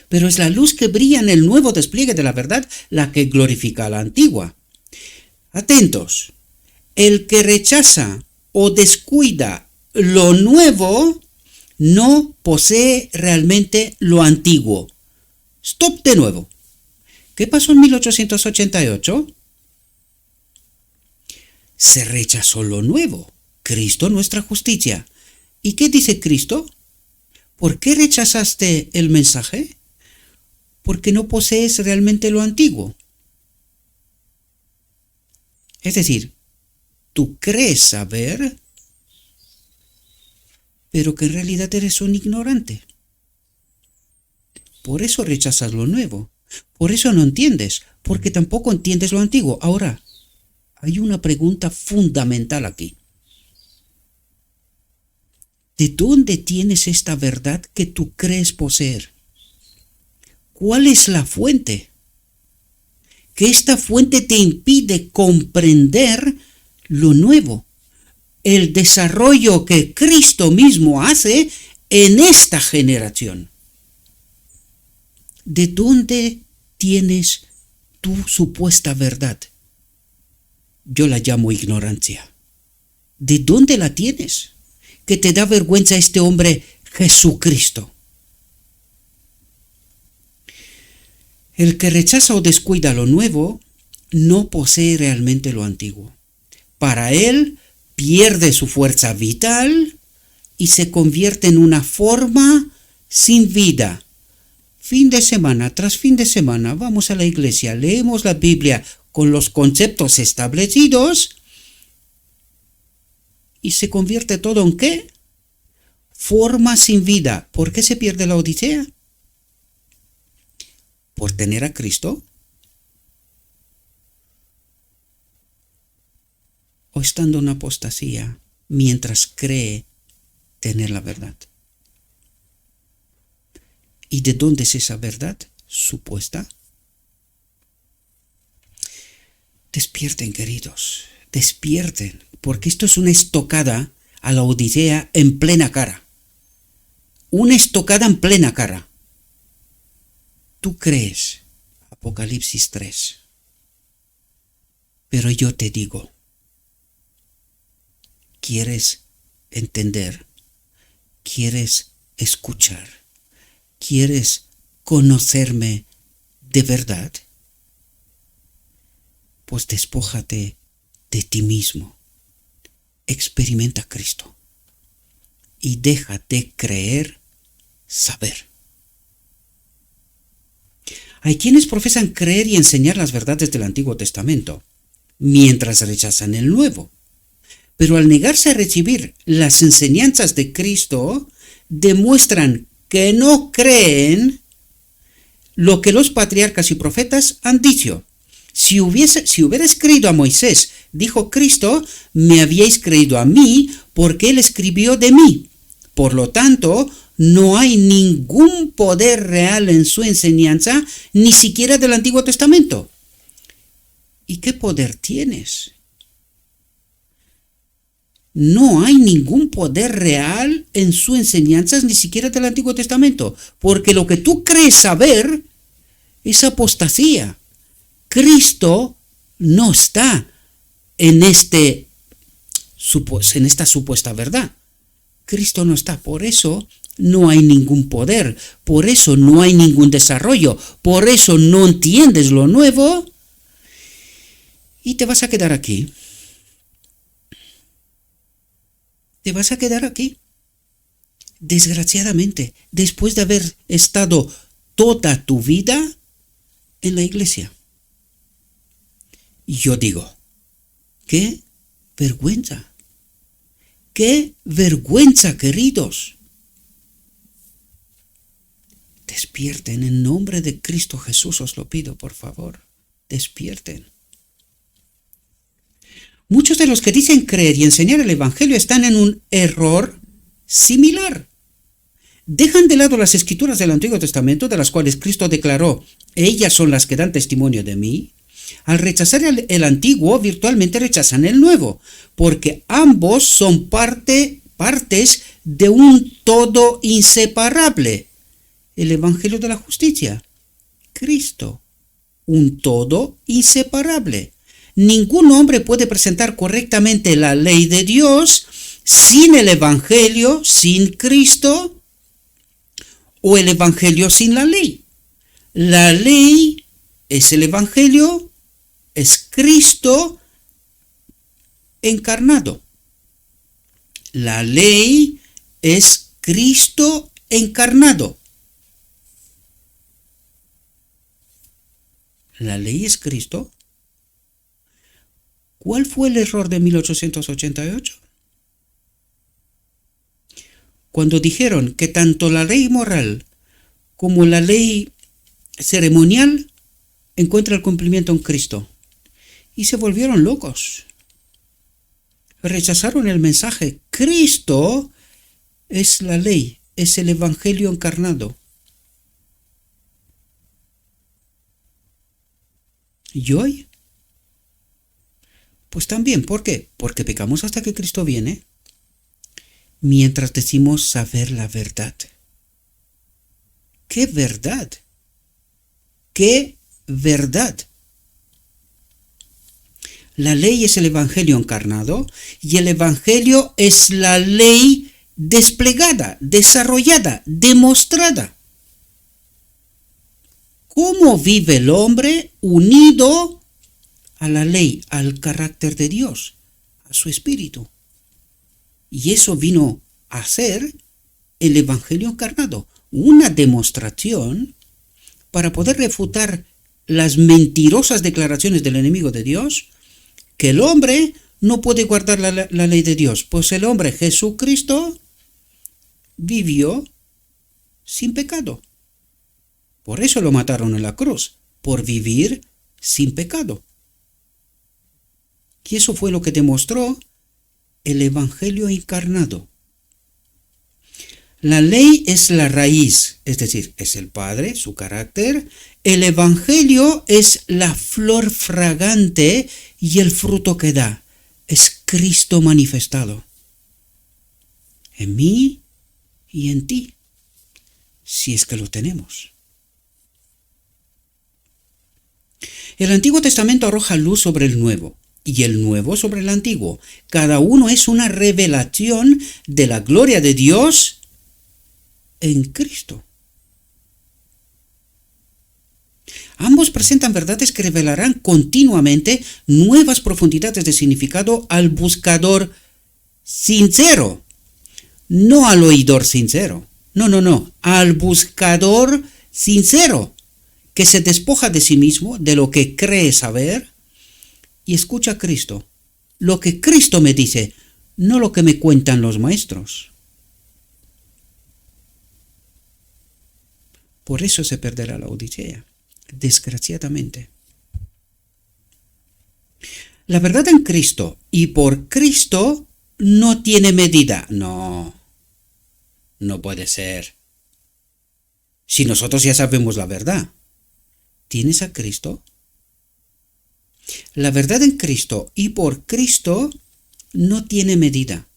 Pero es la luz que brilla en el nuevo despliegue de la verdad la que glorifica a la antigua. Atentos, el que rechaza o descuida lo nuevo no posee realmente lo antiguo. Stop de nuevo. ¿Qué pasó en 1888? Se rechazó lo nuevo, Cristo nuestra justicia. ¿Y qué dice Cristo? ¿Por qué rechazaste el mensaje? Porque no posees realmente lo antiguo. Es decir, tú crees saber, pero que en realidad eres un ignorante. Por eso rechazas lo nuevo. Por eso no entiendes, porque tampoco entiendes lo antiguo. Ahora, hay una pregunta fundamental aquí. ¿De dónde tienes esta verdad que tú crees poseer? ¿Cuál es la fuente? Que esta fuente te impide comprender lo nuevo, el desarrollo que Cristo mismo hace en esta generación. ¿De dónde tienes tu supuesta verdad? Yo la llamo ignorancia. ¿De dónde la tienes? Que te da vergüenza este hombre Jesucristo. El que rechaza o descuida lo nuevo no posee realmente lo antiguo. Para él pierde su fuerza vital y se convierte en una forma sin vida. Fin de semana tras fin de semana vamos a la iglesia, leemos la Biblia con los conceptos establecidos y se convierte todo en ¿qué? Forma sin vida. ¿Por qué se pierde la Odisea? ¿Por tener a Cristo? ¿O estando en apostasía mientras cree tener la verdad? ¿Y de dónde es esa verdad supuesta? Despierten, queridos, despierten, porque esto es una estocada a la Odisea en plena cara. Una estocada en plena cara. Tú crees, Apocalipsis 3, pero yo te digo, ¿quieres entender? ¿Quieres escuchar? ¿Quieres conocerme de verdad? Pues despójate de ti mismo, experimenta a Cristo y déjate creer saber. Hay quienes profesan creer y enseñar las verdades del Antiguo Testamento, mientras rechazan el Nuevo. Pero al negarse a recibir las enseñanzas de Cristo, demuestran que no creen lo que los patriarcas y profetas han dicho. Si hubierais creído a Moisés, dijo Cristo, me habíais creído a mí porque él escribió de mí. Por lo tanto, no hay ningún poder real en su enseñanza, ni siquiera del Antiguo Testamento. ¿Y qué poder tienes? No hay ningún poder real en sus enseñanzas, ni siquiera del Antiguo Testamento, porque lo que tú crees saber es apostasía. Cristo no está en esta supuesta verdad. Cristo no está, por eso no hay ningún poder, por eso no hay ningún desarrollo, por eso no entiendes lo nuevo y te vas a quedar aquí. Te vas a quedar aquí. Desgraciadamente, después de haber estado toda tu vida en la iglesia. Y yo digo, qué vergüenza, ¡Qué vergüenza, queridos! Despierten, en nombre de Cristo Jesús os lo pido, por favor. Despierten. Muchos de los que dicen creer y enseñar el Evangelio están en un error similar. Dejan de lado las escrituras del Antiguo Testamento, de las cuales Cristo declaró, ellas son las que dan testimonio de mí. Al rechazar el Antiguo, virtualmente rechazan el Nuevo, porque ambos son partes de un todo inseparable. El Evangelio de la Justicia, Cristo, un todo inseparable. Ningún hombre puede presentar correctamente la ley de Dios sin el Evangelio, sin Cristo, o el Evangelio sin la ley. La ley es el Evangelio, es Cristo encarnado. La ley es Cristo encarnado. La ley es Cristo. ¿Cuál fue el error de 1888? Cuando dijeron que tanto la ley moral como la ley ceremonial encuentra el cumplimiento en Cristo. Y se volvieron locos. Rechazaron el mensaje. Cristo es la ley, es el Evangelio encarnado. ¿Y hoy? Pues también, ¿por qué? Porque pecamos hasta que Cristo viene, mientras decimos saber la verdad. ¡Qué verdad! ¡Qué verdad! La ley es el Evangelio encarnado y el Evangelio es la ley desplegada, desarrollada, demostrada. ¿Cómo vive el hombre unido a la ley, al carácter de Dios, a su espíritu? Y eso vino a ser el Evangelio encarnado, una demostración para poder refutar las mentirosas declaraciones del enemigo de Dios, que el hombre no puede guardar la ley de Dios, pues el hombre Jesucristo vivió sin pecado. Por eso lo mataron en la cruz, por vivir sin pecado. Y eso fue lo que demostró el Evangelio encarnado. La ley es la raíz, es decir, es el Padre, su carácter. El Evangelio es la flor fragante y el fruto que da. Es Cristo manifestado. En mí y en ti, si es que lo tenemos. El Antiguo Testamento arroja luz sobre el Nuevo y el Nuevo sobre el Antiguo. Cada uno es una revelación de la gloria de Dios en Cristo. Ambos presentan verdades que revelarán continuamente nuevas profundidades de significado al buscador sincero, no al oidor sincero. No, al buscador sincero, que se despoja de sí mismo, de lo que cree saber, y escucha a Cristo. Lo que Cristo me dice, no lo que me cuentan los maestros. Por eso se perderá la Odisea, desgraciadamente. La verdad en Cristo y por Cristo no tiene medida. No puede ser. Si nosotros ya sabemos la verdad. ¿Tienes a Cristo? La verdad en Cristo y por Cristo no tiene medida.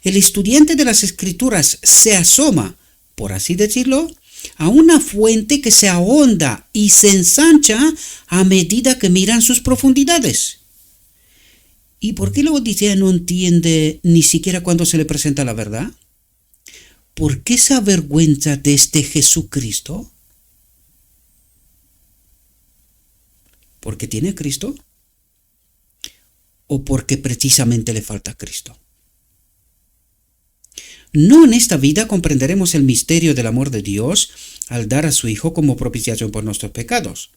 El estudiante de las Escrituras se asoma, por así decirlo, a una fuente que se ahonda y se ensancha a medida que miran sus profundidades. ¿Y por qué la Odisea no entiende ni siquiera cuando se le presenta la verdad? ¿Por qué se avergüenza de este Jesucristo? ¿Porque tiene Cristo? ¿O porque precisamente le falta Cristo? No en esta vida comprenderemos el misterio del amor de Dios al dar a su Hijo como propiciación por nuestros pecados.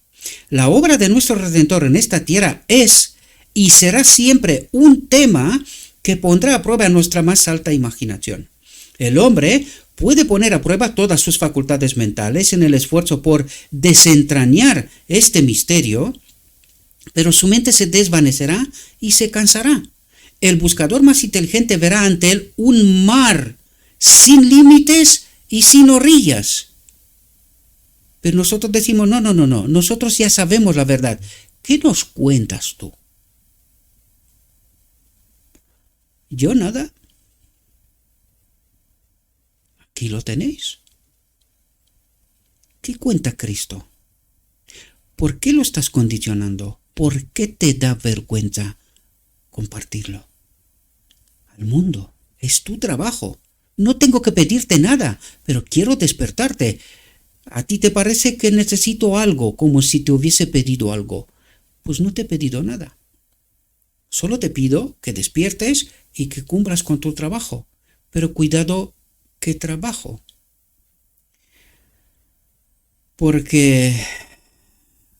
La obra de nuestro Redentor en esta tierra es y será siempre un tema que pondrá a prueba nuestra más alta imaginación. El hombre puede poner a prueba todas sus facultades mentales en el esfuerzo por desentrañar este misterio, pero su mente se desvanecerá y se cansará. El buscador más inteligente verá ante él un mar sin límites y sin orillas. Pero nosotros decimos, no, nosotros ya sabemos la verdad. ¿Qué nos cuentas tú? Yo nada. Aquí lo tenéis. ¿Qué cuenta Cristo? ¿Por qué lo estás condicionando? ¿Por qué te da vergüenza compartirlo? Al mundo. Es tu trabajo. No tengo que pedirte nada, pero quiero despertarte. ¿A ti te parece que necesito algo como si te hubiese pedido algo? Pues no te he pedido nada. Solo te pido que despiertes y que cumplas con tu trabajo. Pero cuidado, ¿qué trabajo? Porque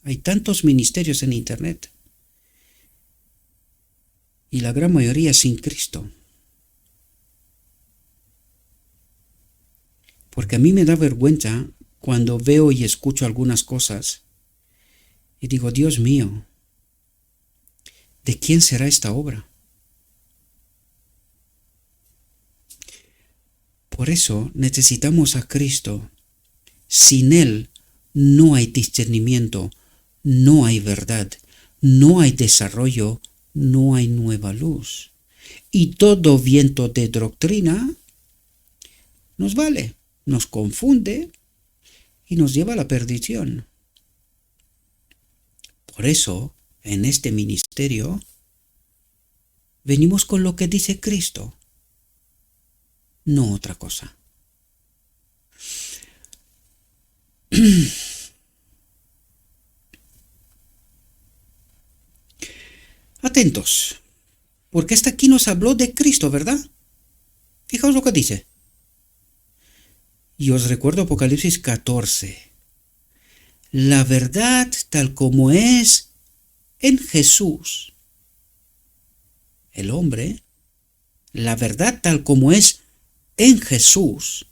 hay tantos ministerios en Internet y la gran mayoría sin Cristo. Porque a mí me da vergüenza cuando veo y escucho algunas cosas y digo, Dios mío, ¿de quién será esta obra? Por eso necesitamos a Cristo. Sin Él no hay discernimiento, no hay verdad, no hay desarrollo, no hay nueva luz. Y todo viento de doctrina nos vale, nos confunde y nos lleva a la perdición. Por eso, en este ministerio, venimos con lo que dice Cristo, no otra cosa. Atentos, porque hasta aquí nos habló de Cristo, ¿verdad? Fijaos lo que dice. Y os recuerdo Apocalipsis 14. La verdad tal como es en Jesús. El hombre, la verdad tal como es en Jesús.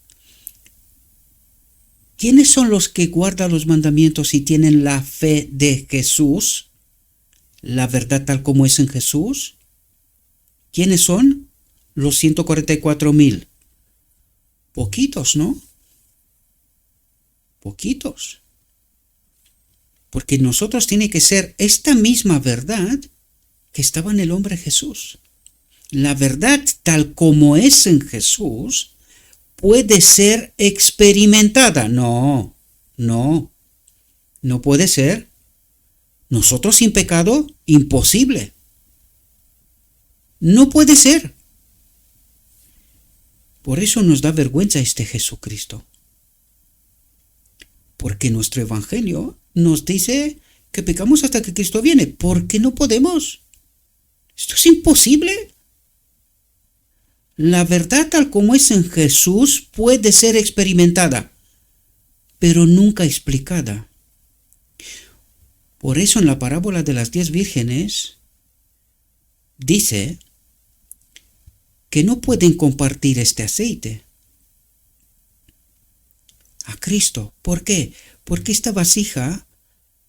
¿Quiénes son los que guardan los mandamientos y tienen la fe de Jesús? La verdad tal como es en Jesús. ¿Quiénes son? Los 144,000. Poquitos, ¿no? Poquitos. Porque nosotros tiene que ser esta misma verdad que estaba en el hombre Jesús. La verdad tal como es en Jesús puede ser experimentada. No puede ser. Nosotros sin pecado, imposible. No puede ser. Por eso nos da vergüenza este Jesucristo. Porque nuestro evangelio nos dice que pecamos hasta que Cristo viene. ¿Por qué no podemos? Esto es imposible. La verdad tal como es en Jesús puede ser experimentada, pero nunca explicada. Por eso en la parábola de las 10 vírgenes dice que no pueden compartir este aceite a Cristo. ¿Por qué? Porque esta vasija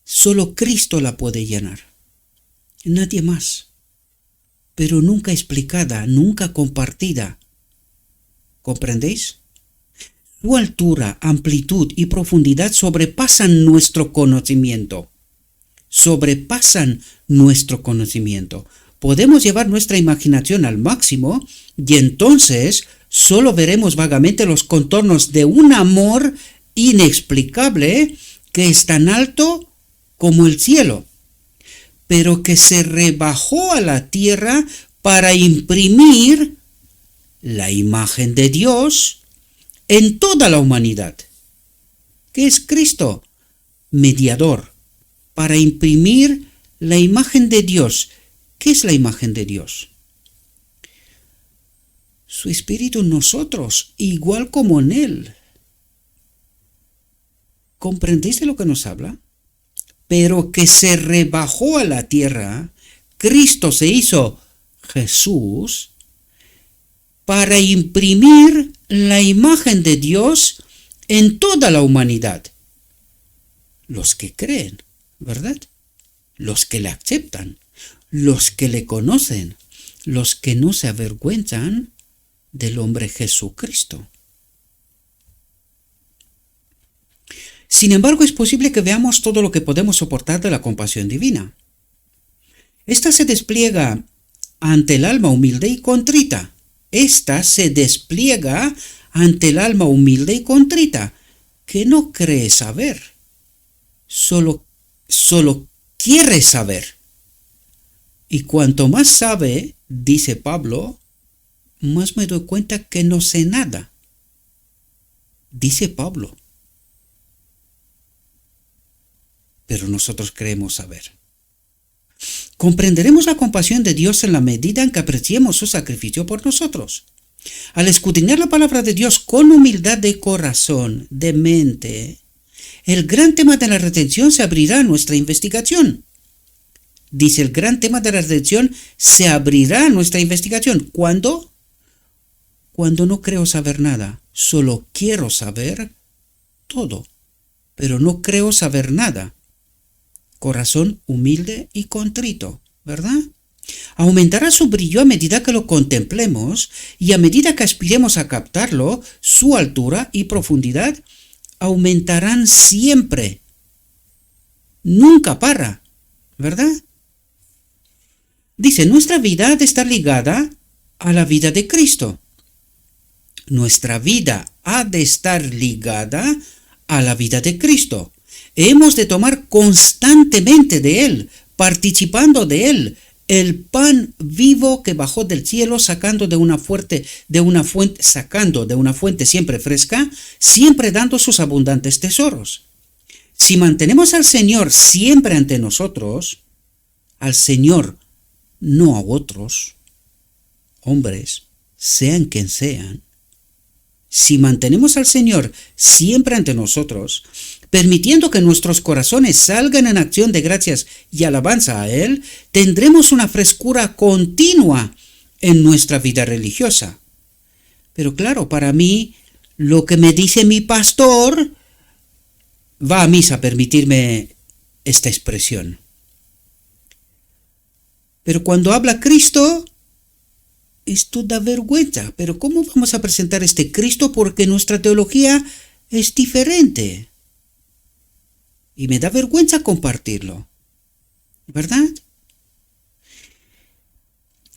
solo Cristo la puede llenar, nadie más. Pero nunca explicada, nunca compartida. ¿Comprendéis? Su altura, amplitud y profundidad sobrepasan nuestro conocimiento. Sobrepasan nuestro conocimiento. Podemos llevar nuestra imaginación al máximo y entonces solo veremos vagamente los contornos de un amor inexplicable que es tan alto como el cielo, pero que se rebajó a la tierra para imprimir la imagen de Dios en toda la humanidad. ¿Qué es Cristo? Mediador, para imprimir la imagen de Dios. ¿Qué es la imagen de Dios? Su Espíritu en nosotros, igual como en Él. ¿Comprendéis de lo que nos habla? Pero que se rebajó a la tierra, Cristo se hizo Jesús, para imprimir la imagen de Dios en toda la humanidad. Los que creen, ¿verdad? Los que le aceptan, los que le conocen, los que no se avergüenzan del hombre Jesucristo. Sin embargo, es posible que veamos todo lo que podemos soportar de la compasión divina. Esta se despliega ante el alma humilde y contrita. Esta se despliega ante el alma humilde y contrita, que no cree saber, solo quiere saber. Y cuanto más sabe, dice Pablo, más me doy cuenta que no sé nada. Dice Pablo. Pero nosotros creemos saber. Comprenderemos la compasión de Dios en la medida en que apreciemos su sacrificio por nosotros. Al escudriñar la palabra de Dios con humildad de corazón, de mente, el gran tema de la redención se abrirá a nuestra investigación. Dice, el gran tema de la redención se abrirá a nuestra investigación. ¿Cuándo? Cuando no creo saber nada, solo quiero saber todo, pero no creo saber nada. Corazón humilde y contrito, ¿verdad? Aumentará su brillo a medida que lo contemplemos y a medida que aspiremos a captarlo, su altura y profundidad aumentarán siempre. Nunca para, ¿verdad? Dice, nuestra vida ha de estar ligada a la vida de Cristo. Nuestra vida ha de estar ligada a la vida de Cristo. Hemos de tomar constantemente de Él, participando de Él, el pan vivo que bajó del cielo, sacando de una fuente siempre fresca, siempre dando sus abundantes tesoros. Si mantenemos al Señor siempre ante nosotros, al Señor, no a otros, hombres, sean quien sean, si mantenemos al Señor siempre ante nosotros, permitiendo que nuestros corazones salgan en acción de gracias y alabanza a Él, tendremos una frescura continua en nuestra vida religiosa. Pero claro, para mí, lo que me dice mi pastor va a misa, permitirme esta expresión. Pero cuando habla Cristo, esto da vergüenza. Pero ¿cómo vamos a presentar este Cristo? Porque nuestra teología es diferente. Y me da vergüenza compartirlo, ¿verdad?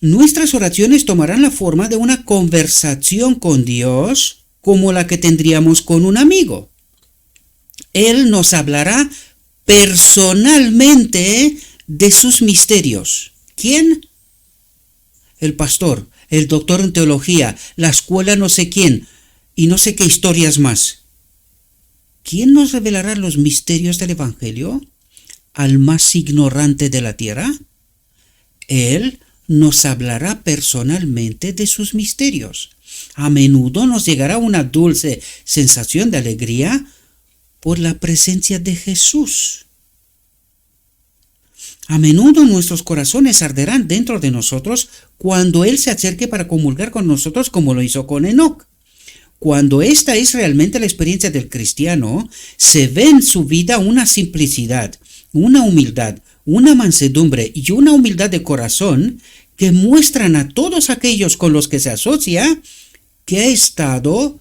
Nuestras oraciones tomarán la forma de una conversación con Dios como la que tendríamos con un amigo. Él nos hablará personalmente de sus misterios. ¿Quién? El pastor, el doctor en teología, la escuela no sé quién y no sé qué historias más. ¿Quién nos revelará los misterios del Evangelio? ¿Al más ignorante de la tierra? Él nos hablará personalmente de sus misterios. A menudo nos llegará una dulce sensación de alegría por la presencia de Jesús. A menudo nuestros corazones arderán dentro de nosotros cuando Él se acerque para comulgar con nosotros como lo hizo con Enoc. Cuando esta es realmente la experiencia del cristiano, se ve en su vida una simplicidad, una humildad, una mansedumbre y una humildad de corazón que muestran a todos aquellos con los que se asocia que ha estado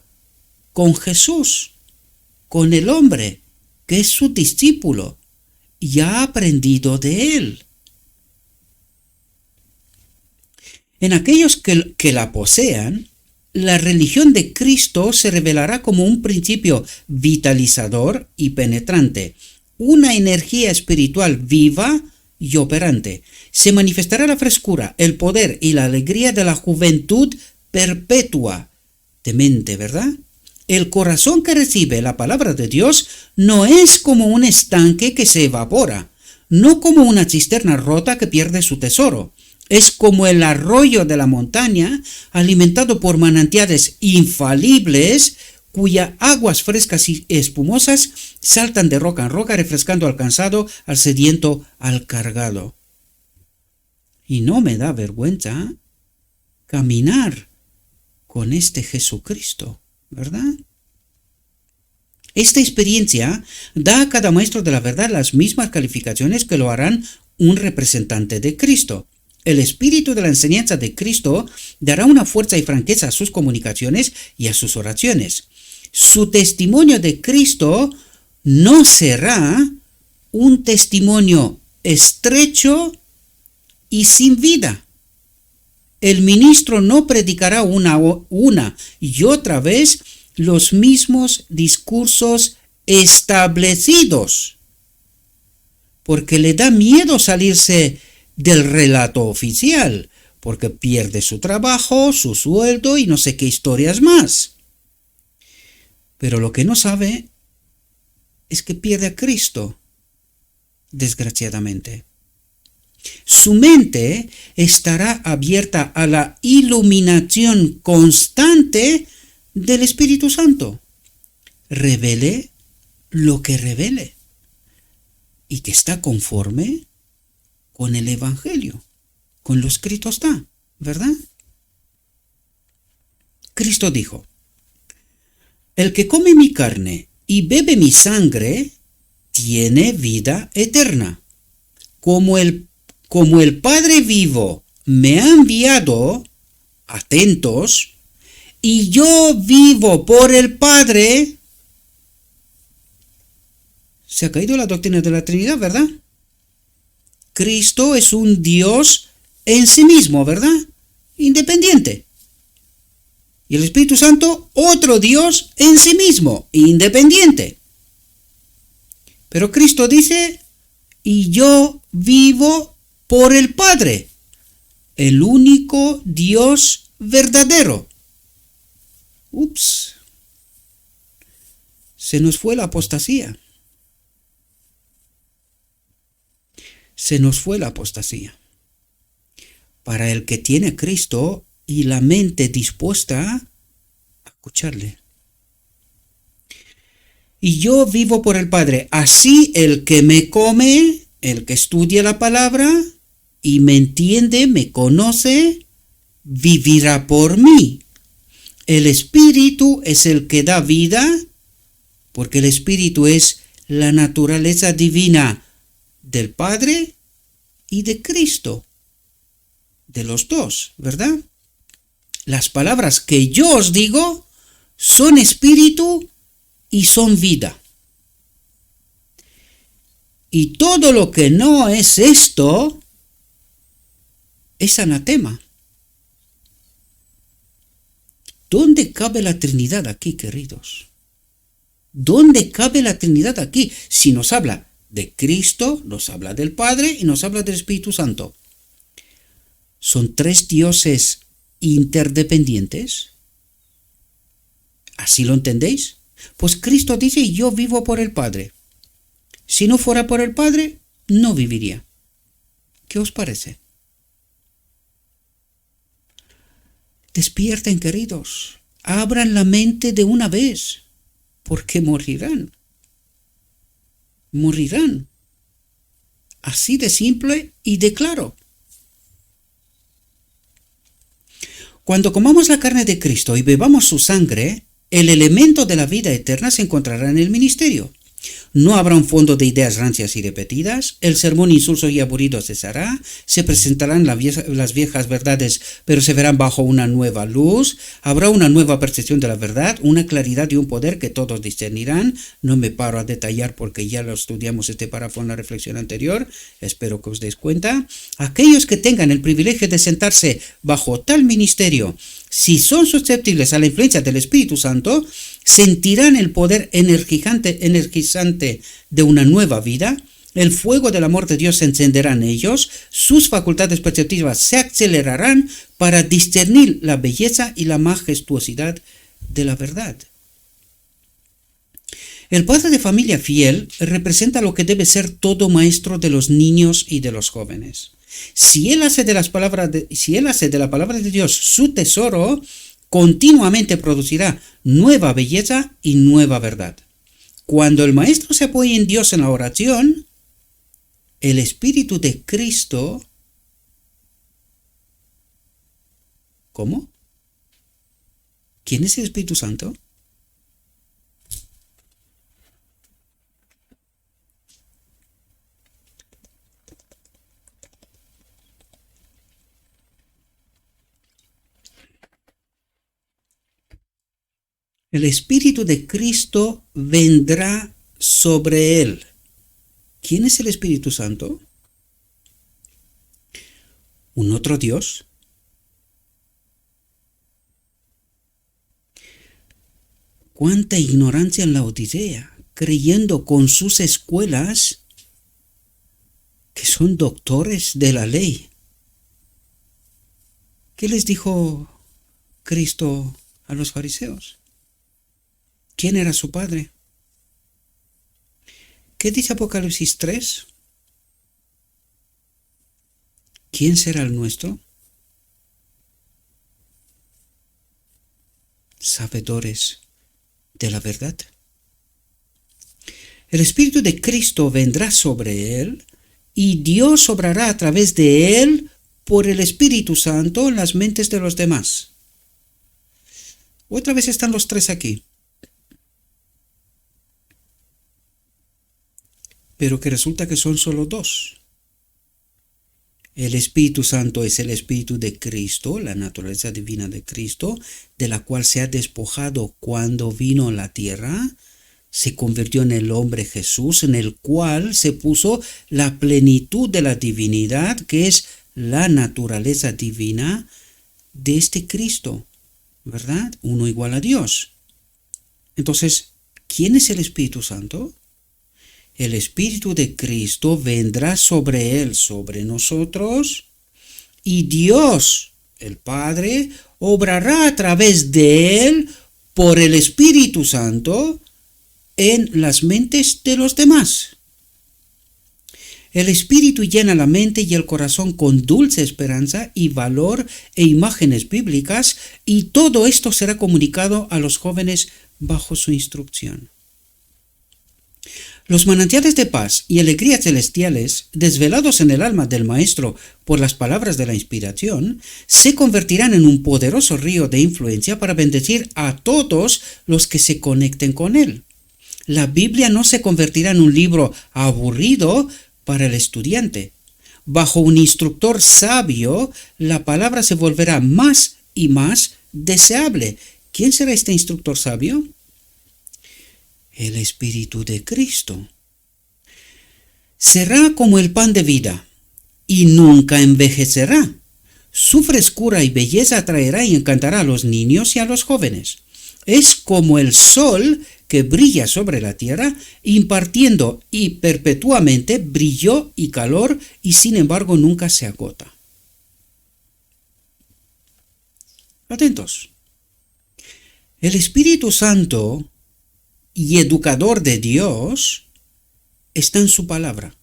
con Jesús, con el hombre, que es su discípulo y ha aprendido de él. En aquellos que la posean, la religión de Cristo se revelará como un principio vitalizador y penetrante, una energía espiritual viva y operante. Se manifestará la frescura, el poder y la alegría de la juventud perpetua de mente, ¿verdad? El corazón que recibe la palabra de Dios no es como un estanque que se evapora, no como una cisterna rota que pierde su tesoro. Es como el arroyo de la montaña, alimentado por manantiales infalibles, cuyas aguas frescas y espumosas saltan de roca en roca, refrescando al cansado, al sediento, al cargado. Y no me da vergüenza caminar con este Jesucristo, ¿verdad? Esta experiencia da a cada maestro de la verdad las mismas calificaciones que lo harán un representante de Cristo. El espíritu de la enseñanza de Cristo dará una fuerza y franqueza a sus comunicaciones y a sus oraciones. Su testimonio de Cristo no será un testimonio estrecho y sin vida. El ministro no predicará una y otra vez los mismos discursos establecidos, porque le da miedo salirse del relato oficial, porque pierde su trabajo, su sueldo y no sé qué historias más. Pero lo que no sabe es que pierde a Cristo, desgraciadamente. Su mente estará abierta a la iluminación constante del Espíritu Santo. Revele lo que revele y que está conforme con el Evangelio, con lo escrito está, ¿verdad? Cristo dijo: el que come mi carne y bebe mi sangre tiene vida eterna. Como el Padre vivo me ha enviado, atentos, y yo vivo por el Padre. Se ha caído la doctrina de la Trinidad, ¿verdad? Cristo es un Dios en sí mismo, ¿verdad? Independiente. Y el Espíritu Santo, otro Dios en sí mismo, independiente. Pero Cristo dice: y yo vivo por el Padre, el único Dios verdadero. Ups. Se nos fue la apostasía. Se nos fue la apostasía. Para el que tiene a Cristo y la mente dispuesta a escucharle. Y yo vivo por el Padre. Así el que me come, el que estudia la palabra y me entiende, me conoce, vivirá por mí. El Espíritu es el que da vida, porque el Espíritu es la naturaleza divina del Padre y de Cristo, de los dos, ¿verdad? Las palabras que yo os digo son espíritu y son vida. Y todo lo que no es esto es anatema. ¿Dónde cabe la Trinidad aquí, queridos? ¿Dónde cabe la Trinidad aquí? Si nos habla de Cristo, nos habla del Padre y nos habla del Espíritu Santo. ¿Son tres dioses interdependientes? ¿Así lo entendéis? Pues Cristo dice: yo vivo por el Padre. Si no fuera por el Padre, no viviría. ¿Qué os parece? Despierten, queridos. Abran la mente de una vez, porque morirán. Morirán. Así de simple y de claro. Cuando comamos la carne de Cristo y bebamos su sangre, el elemento de la vida eterna se encontrará en el ministerio. No habrá un fondo de ideas rancias y repetidas, el sermón insulso y aburrido cesará, se presentarán las viejas verdades, pero se verán bajo una nueva luz, habrá una nueva percepción de la verdad, una claridad y un poder que todos discernirán. No me paro a detallar porque ya lo estudiamos este párrafo en la reflexión anterior, espero que os deis cuenta. Aquellos que tengan el privilegio de sentarse bajo tal ministerio, si son susceptibles a la influencia del Espíritu Santo, sentirán el poder energizante de una nueva vida, el fuego del amor de Dios se encenderá en ellos, sus facultades perceptivas se acelerarán para discernir la belleza y la majestuosidad de la verdad. El padre de familia fiel representa lo que debe ser todo maestro de los niños y de los jóvenes. Si él hace de la palabra de Dios su tesoro, continuamente producirá nueva belleza y nueva verdad. Cuando el maestro se apoya en Dios en la oración, el Espíritu de Cristo, ¿cómo? ¿Quién es el Espíritu Santo? El Espíritu de Cristo vendrá sobre él. ¿Quién es el Espíritu Santo? ¿Un otro Dios? Cuánta ignorancia en la Odisea, creyendo con sus escuelas que son doctores de la ley. ¿Qué les dijo Cristo a los fariseos? ¿Quién era su padre? ¿Qué dice Apocalipsis 3? ¿Quién será el nuestro? Sabedores de la verdad. El Espíritu de Cristo vendrá sobre él y Dios obrará a través de él por el Espíritu Santo en las mentes de los demás. Otra vez están los tres aquí. Pero que resulta que son solo dos. El Espíritu Santo es el Espíritu de Cristo, la naturaleza divina de Cristo, de la cual se ha despojado cuando vino a la tierra, se convirtió en el hombre Jesús, en el cual se puso la plenitud de la divinidad, que es la naturaleza divina de este Cristo, ¿verdad? Uno igual a Dios. Entonces, ¿quién es el Espíritu Santo? El Espíritu de Cristo vendrá sobre él, sobre nosotros, y Dios, el Padre, obrará a través de él por el Espíritu Santo en las mentes de los demás. El Espíritu llena la mente y el corazón con dulce esperanza y valor e imágenes bíblicas, y todo esto será comunicado a los jóvenes bajo su instrucción. Los manantiales de paz y alegrías celestiales, desvelados en el alma del Maestro por las palabras de la inspiración, se convertirán en un poderoso río de influencia para bendecir a todos los que se conecten con él. La Biblia no se convertirá en un libro aburrido para el estudiante. Bajo un instructor sabio, la palabra se volverá más y más deseable. ¿Quién será este instructor sabio? El Espíritu de Cristo. Será como el pan de vida y nunca envejecerá. Su frescura y belleza atraerá y encantará a los niños y a los jóvenes. Es como el sol que brilla sobre la tierra, impartiendo y perpetuamente brillo y calor, y sin embargo nunca se agota. Atentos. El Espíritu Santo y educador de Dios está en su palabra.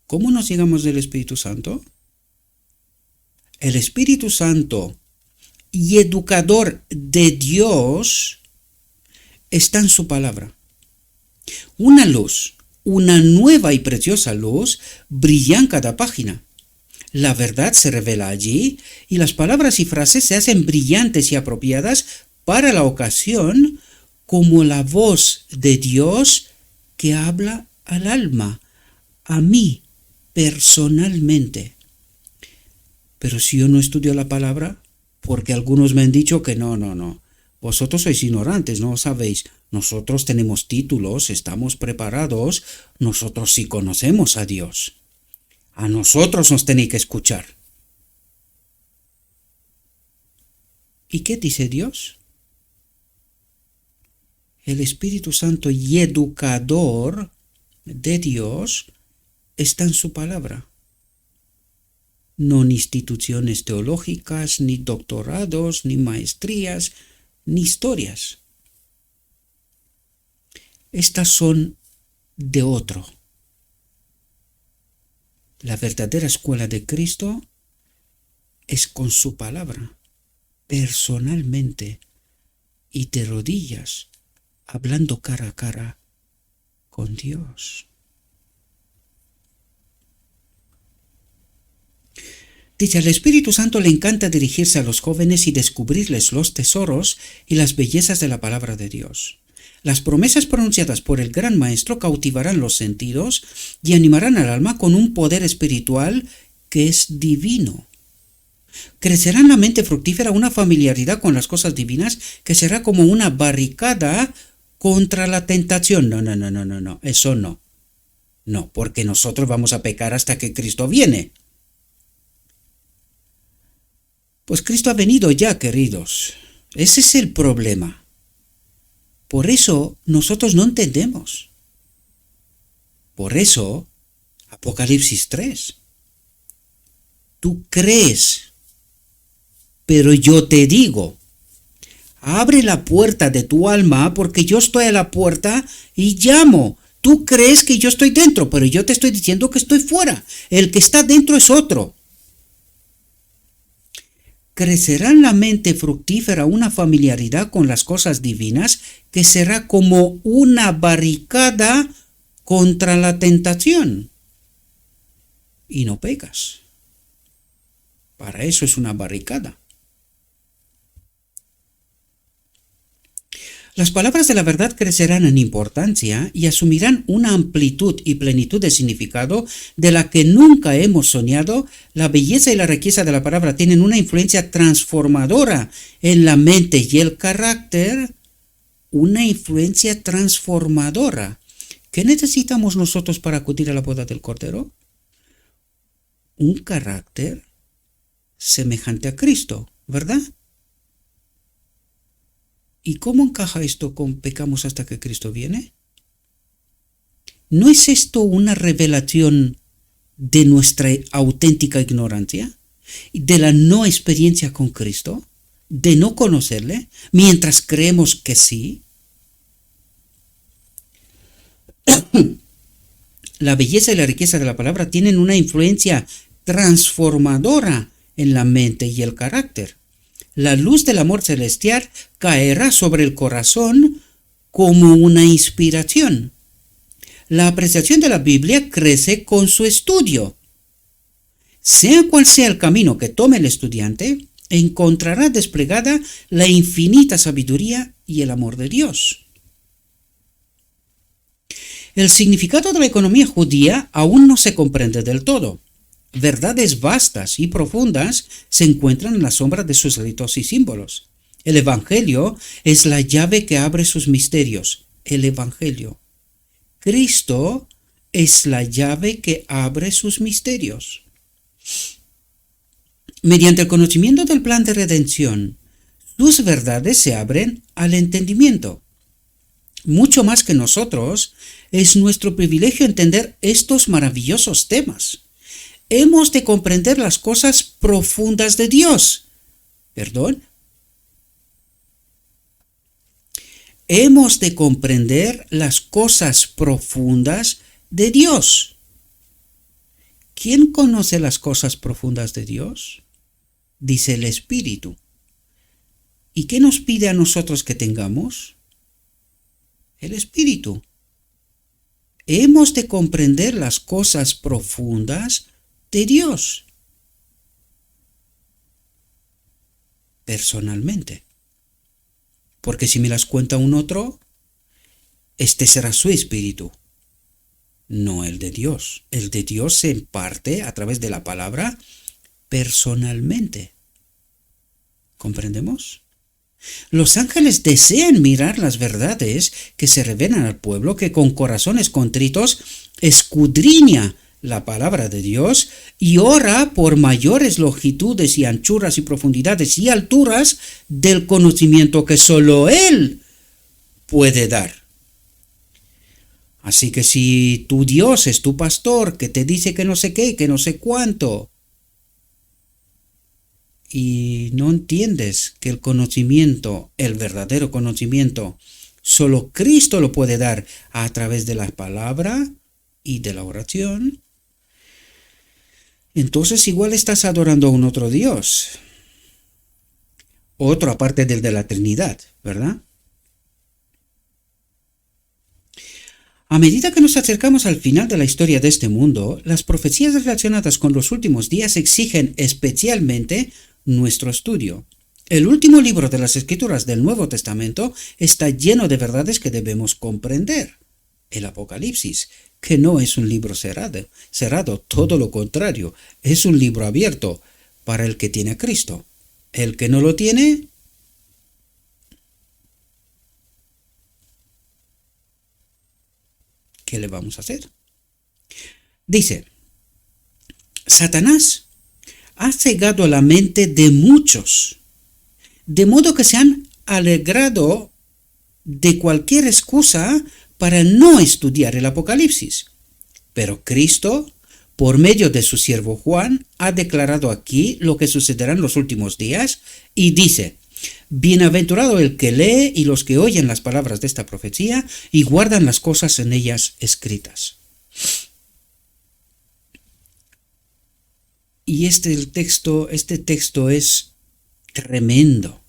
¿Cómo nos llegamos del Espíritu Santo? El Espíritu Santo y educador de Dios está en su palabra. Una luz, una nueva y preciosa luz, brilla en cada página. La verdad se revela allí y las palabras y frases se hacen brillantes y apropiadas para la ocasión, como la voz de Dios que habla al alma, a mí personalmente. Pero si yo no estudio la palabra, porque algunos me han dicho que no, vosotros sois ignorantes, no sabéis, nosotros tenemos títulos, estamos preparados, nosotros sí conocemos a Dios. A nosotros nos tenéis que escuchar. ¿Y qué dice Dios? El Espíritu Santo y educador de Dios está en su palabra. No en instituciones teológicas, ni doctorados, ni maestrías, ni historias. Estas son de otro. La verdadera escuela de Cristo es con su palabra, personalmente, y de rodillas, hablando cara a cara con Dios. Dice, al Espíritu Santo le encanta dirigirse a los jóvenes y descubrirles los tesoros y las bellezas de la palabra de Dios. Las promesas pronunciadas por el gran maestro cautivarán los sentidos y animarán al alma con un poder espiritual que es divino. Crecerá en la mente fructífera una familiaridad con las cosas divinas que será como una barricada contra la tentación. No, eso no. No, porque nosotros vamos a pecar hasta que Cristo viene. Pues Cristo ha venido ya, queridos. Ese es el problema. Por eso nosotros no entendemos. Por eso, Apocalipsis 3. Tú crees, pero yo te digo, abre la puerta de tu alma porque yo estoy a la puerta y llamo. Tú crees que yo estoy dentro, pero yo te estoy diciendo que estoy fuera. El que está dentro es otro. Crecerá en la mente fructífera una familiaridad con las cosas divinas que será como una barricada contra la tentación. Y no pecas. Para eso es una barricada. Las palabras de la verdad crecerán en importancia y asumirán una amplitud y plenitud de significado de la que nunca hemos soñado. La belleza y la riqueza de la palabra tienen una influencia transformadora en la mente y el carácter. Una influencia transformadora. ¿Qué necesitamos nosotros para acudir a la boda del Cordero? Un carácter semejante a Cristo, ¿verdad? ¿Y cómo encaja esto con pecamos hasta que Cristo viene? ¿No es esto una revelación de nuestra auténtica ignorancia? ¿De la no experiencia con Cristo? ¿De no conocerle? Mientras creemos que sí. La belleza y la riqueza de la palabra tienen una influencia transformadora en la mente y el carácter. La luz del amor celestial caerá sobre el corazón como una inspiración. La apreciación de la Biblia crece con su estudio. Sea cual sea el camino que tome el estudiante, encontrará desplegada la infinita sabiduría y el amor de Dios. El significado de la economía judía aún no se comprende del todo. Verdades vastas y profundas se encuentran en la sombra de sus ritos y símbolos. El Evangelio es la llave que abre sus misterios. El Evangelio. Cristo es la llave que abre sus misterios. Mediante el conocimiento del plan de redención, sus verdades se abren al entendimiento. Mucho más que nosotros, es nuestro privilegio entender estos maravillosos temas. Hemos de comprender las cosas profundas de Dios. ¿Perdón? Hemos de comprender las cosas profundas de Dios. ¿Quién conoce las cosas profundas de Dios? Dice el Espíritu. ¿Y qué nos pide a nosotros que tengamos? El Espíritu. Hemos de comprender las cosas profundas de Dios personalmente, porque si me las cuenta un otro, este será su espíritu, no el de Dios. El de Dios se imparte a través de la palabra personalmente. ¿Comprendemos? Los ángeles desean mirar las verdades que se revelan al pueblo que con corazones contritos escudriña la palabra de Dios y ora por mayores longitudes y anchuras y profundidades y alturas del conocimiento que solo Él puede dar. Así que si tu Dios es tu pastor que te dice que no sé qué, que no sé cuánto, y no entiendes que el conocimiento, el verdadero conocimiento, solo Cristo lo puede dar a través de la palabra y de la oración, entonces igual estás adorando a un otro Dios. Otro aparte del de la Trinidad, ¿verdad? A medida que nos acercamos al final de la historia de este mundo, las profecías relacionadas con los últimos días exigen especialmente nuestro estudio. El último libro de las Escrituras del Nuevo Testamento está lleno de verdades que debemos comprender. El Apocalipsis, que no es un libro cerrado, todo lo contrario, es un libro abierto para el que tiene a Cristo. El que no lo tiene, ¿qué le vamos a hacer? Dice, Satanás ha cegado la mente de muchos, de modo que se han alegrado de cualquier excusa para no estudiar el Apocalipsis. Pero Cristo, por medio de su siervo Juan, ha declarado aquí lo que sucederá en los últimos días y dice, bienaventurado el que lee y los que oyen las palabras de esta profecía y guardan las cosas en ellas escritas. Y este texto es tremendo.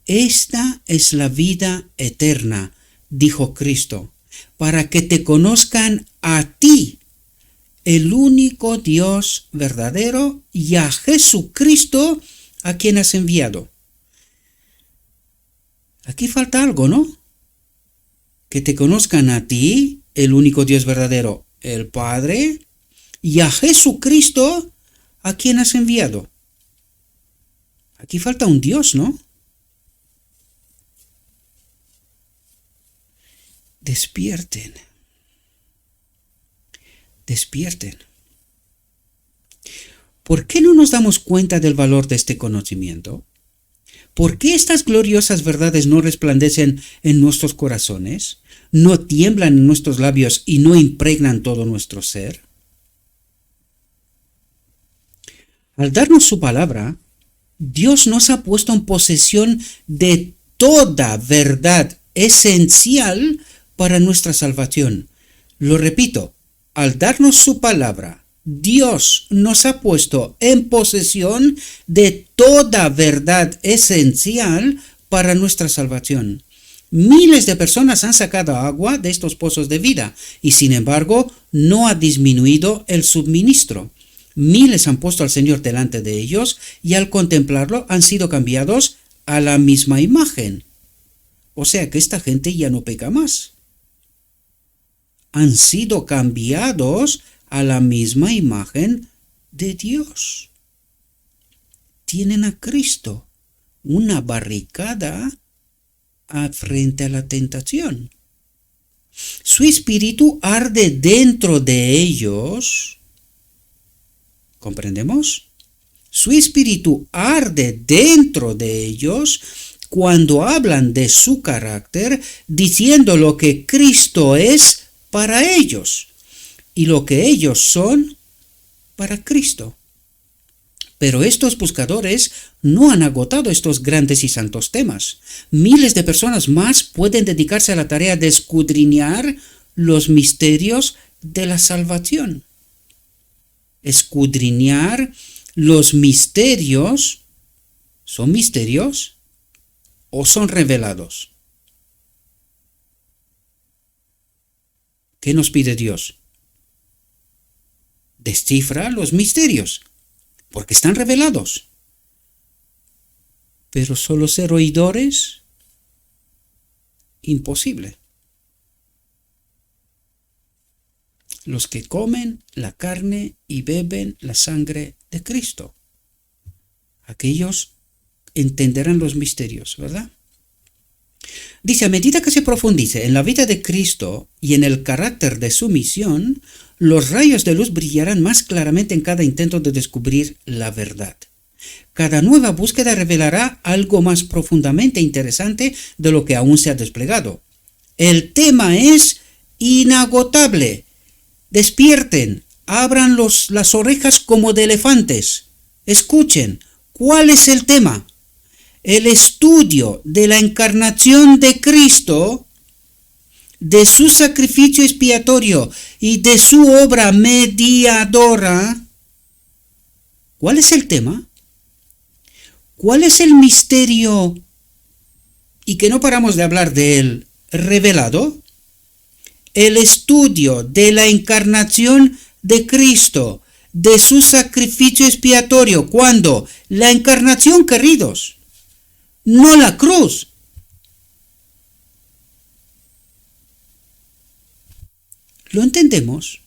Esta es la vida eterna, dijo Cristo, para que te conozcan a ti, el único Dios verdadero, y a Jesucristo, a quien has enviado. Aquí falta algo, ¿no? Que te conozcan a ti, el único Dios verdadero, el Padre, y a Jesucristo, a quien has enviado. Aquí falta un Dios, ¿no? Despierten. Despierten. ¿Por qué no nos damos cuenta del valor de este conocimiento? ¿Por qué estas gloriosas verdades no resplandecen en nuestros corazones, no tiemblan en nuestros labios y no impregnan todo nuestro ser? Al darnos su palabra, Dios nos ha puesto en posesión de toda verdad esencial para nuestra salvación. Lo repito, al darnos su palabra, Dios nos ha puesto en posesión de toda verdad esencial para nuestra salvación. Miles de personas han sacado agua de estos pozos de vida y sin embargo no ha disminuido el suministro. Miles han puesto al Señor delante de ellos y al contemplarlo han sido cambiados a la misma imagen. O sea que esta gente ya no peca más. Han sido cambiados a la misma imagen de Dios. Tienen a Cristo, una barricada frente a la tentación. Su espíritu arde dentro de ellos. ¿Comprendemos? Su espíritu arde dentro de ellos cuando hablan de su carácter, diciendo lo que Cristo es para ellos y lo que ellos son para Cristo. Pero estos buscadores no han agotado estos grandes y santos temas. Miles de personas más pueden dedicarse a la tarea de escudriñar los misterios de la salvación. Escudriñar los misterios. ¿Son misterios o son revelados? ¿Qué nos pide Dios? Descifra los misterios, porque están revelados. Pero solo ser oidores, imposible. Los que comen la carne y beben la sangre de Cristo. Aquellos entenderán los misterios, ¿verdad? Dice, a medida que se profundice en la vida de Cristo y en el carácter de su misión, los rayos de luz brillarán más claramente en cada intento de descubrir la verdad. Cada nueva búsqueda revelará algo más profundamente interesante de lo que aún se ha desplegado. El tema es inagotable. Despierten, abran las orejas como de elefantes. Escuchen, ¿cuál es el tema? El estudio de la encarnación de Cristo, de su sacrificio expiatorio y de su obra mediadora. ¿Cuál es el tema? ¿Cuál es el misterio? Y que no paramos de hablar de él, revelado. el estudio de la encarnación de Cristo, de su sacrificio expiatorio. ¿Cuándo? La encarnación, queridos, no la cruz. ¿Lo entendemos?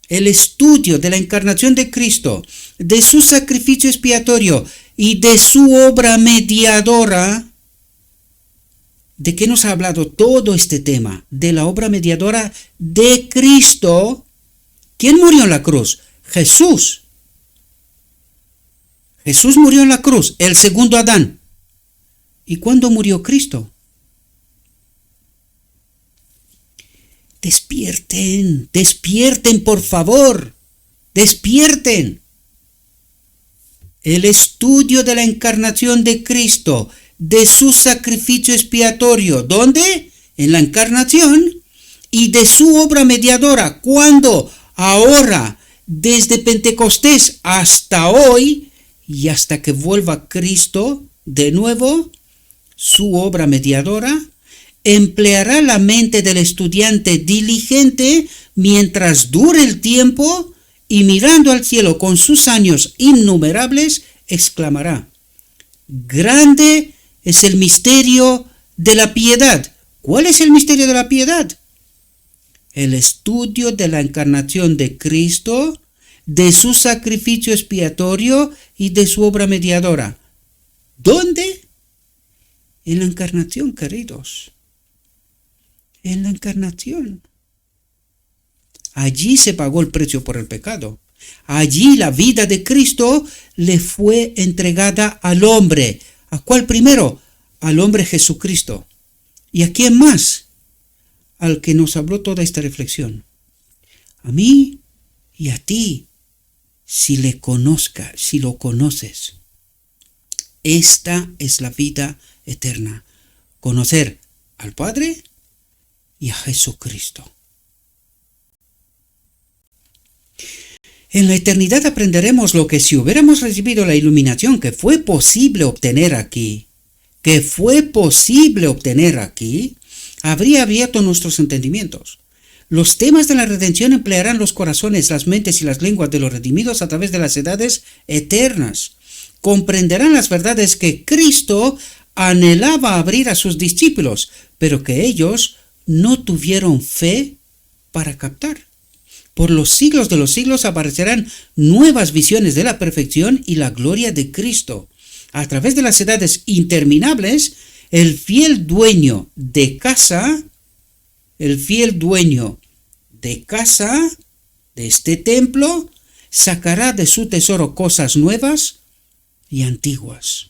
El estudio de la encarnación de Cristo, de su sacrificio expiatorio y de su obra mediadora. ¿De qué nos ha hablado todo este tema? De la obra mediadora de Cristo. ¿Quién murió en la cruz? Jesús. Jesús murió en la cruz, el segundo Adán. ¿Y cuándo murió Cristo? Despierten, despierten, por favor, despierten. El estudio de la encarnación de Cristo, de su sacrificio expiatorio. ¿Dónde? En la encarnación. Y de su obra mediadora. ¿Cuándo? Ahora, desde Pentecostés hasta hoy, y hasta que vuelva Cristo de nuevo, su obra mediadora empleará la mente del estudiante diligente mientras dure el tiempo y mirando al cielo con sus años innumerables, exclamará: grande es el misterio de la piedad. ¿Cuál es el misterio de la piedad? El estudio de la encarnación de Cristo, de su sacrificio expiatorio y de su obra mediadora. ¿Dónde? En la encarnación, queridos. En la encarnación. Allí se pagó el precio por el pecado. Allí la vida de Cristo le fue entregada al hombre. ¿A cuál primero? Al hombre Jesucristo. ¿Y a quién más? Al que nos habló toda esta reflexión. A mí y a ti, si le conozcas, si lo conoces. Esta es la vida eterna. Conocer al Padre y a Jesucristo. En la eternidad aprenderemos lo que si hubiéramos recibido la iluminación que fue posible obtener aquí, habría abierto nuestros entendimientos. Los temas de la redención emplearán los corazones, las mentes y las lenguas de los redimidos a través de las edades eternas. Comprenderán las verdades que Cristo anhelaba abrir a sus discípulos, pero que ellos no tuvieron fe para captar. Por los siglos de los siglos aparecerán nuevas visiones de la perfección y la gloria de Cristo. A través de las edades interminables, el fiel dueño de casa, de este templo, sacará de su tesoro cosas nuevas y antiguas.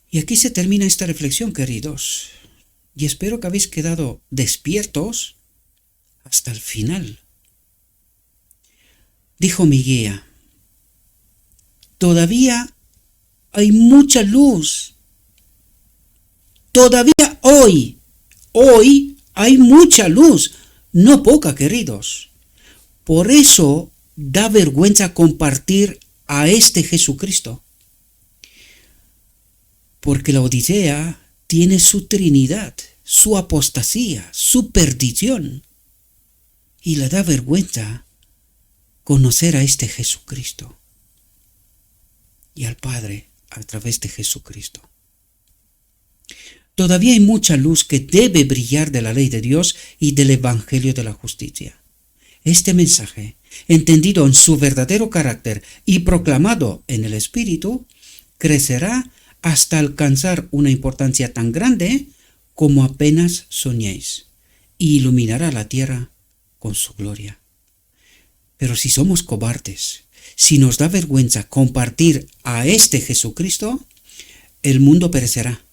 Y aquí se termina esta reflexión, queridos, y espero que habéis quedado despiertos hasta el final. Dijo mi guía: todavía hay mucha luz. Todavía hoy hay mucha luz, no poca, queridos. Por eso da vergüenza compartir a este Jesucristo. Porque la Odisea tiene su Trinidad, su apostasía, su perdición. Y le da vergüenza conocer a este Jesucristo y al Padre a través de Jesucristo. Todavía hay mucha luz que debe brillar de la ley de Dios y del Evangelio de la justicia. Este mensaje, entendido en su verdadero carácter y proclamado en el Espíritu, crecerá hasta alcanzar una importancia tan grande como apenas soñéis, y iluminará la tierra con su gloria. Pero si somos cobardes, si nos da vergüenza compartir a este Jesucristo, el mundo perecerá,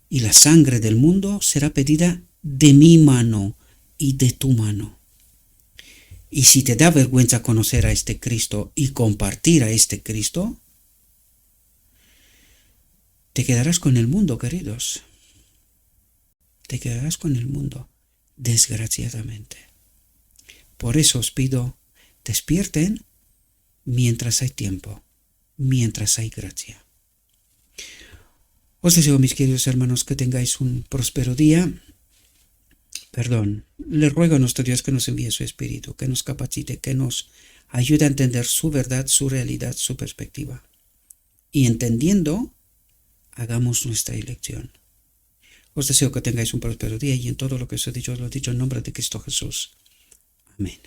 y la sangre del mundo será pedida de mi mano y de tu mano. Y si te da vergüenza conocer a este Cristo y compartir a este Cristo, te quedarás con el mundo, queridos. Te quedarás con el mundo, desgraciadamente. Por eso os pido, despierten mientras hay tiempo, mientras hay gracia. Os deseo, mis queridos hermanos, que tengáis un próspero día Perdón, le ruego a nuestro Dios que nos envíe su Espíritu, que nos capacite, que nos ayude a entender su verdad, su realidad, su perspectiva. Y entendiendo, hagamos nuestra elección. Os deseo que tengáis un próspero día y en todo lo que os he dicho, os lo he dicho en nombre de Cristo Jesús. Amén.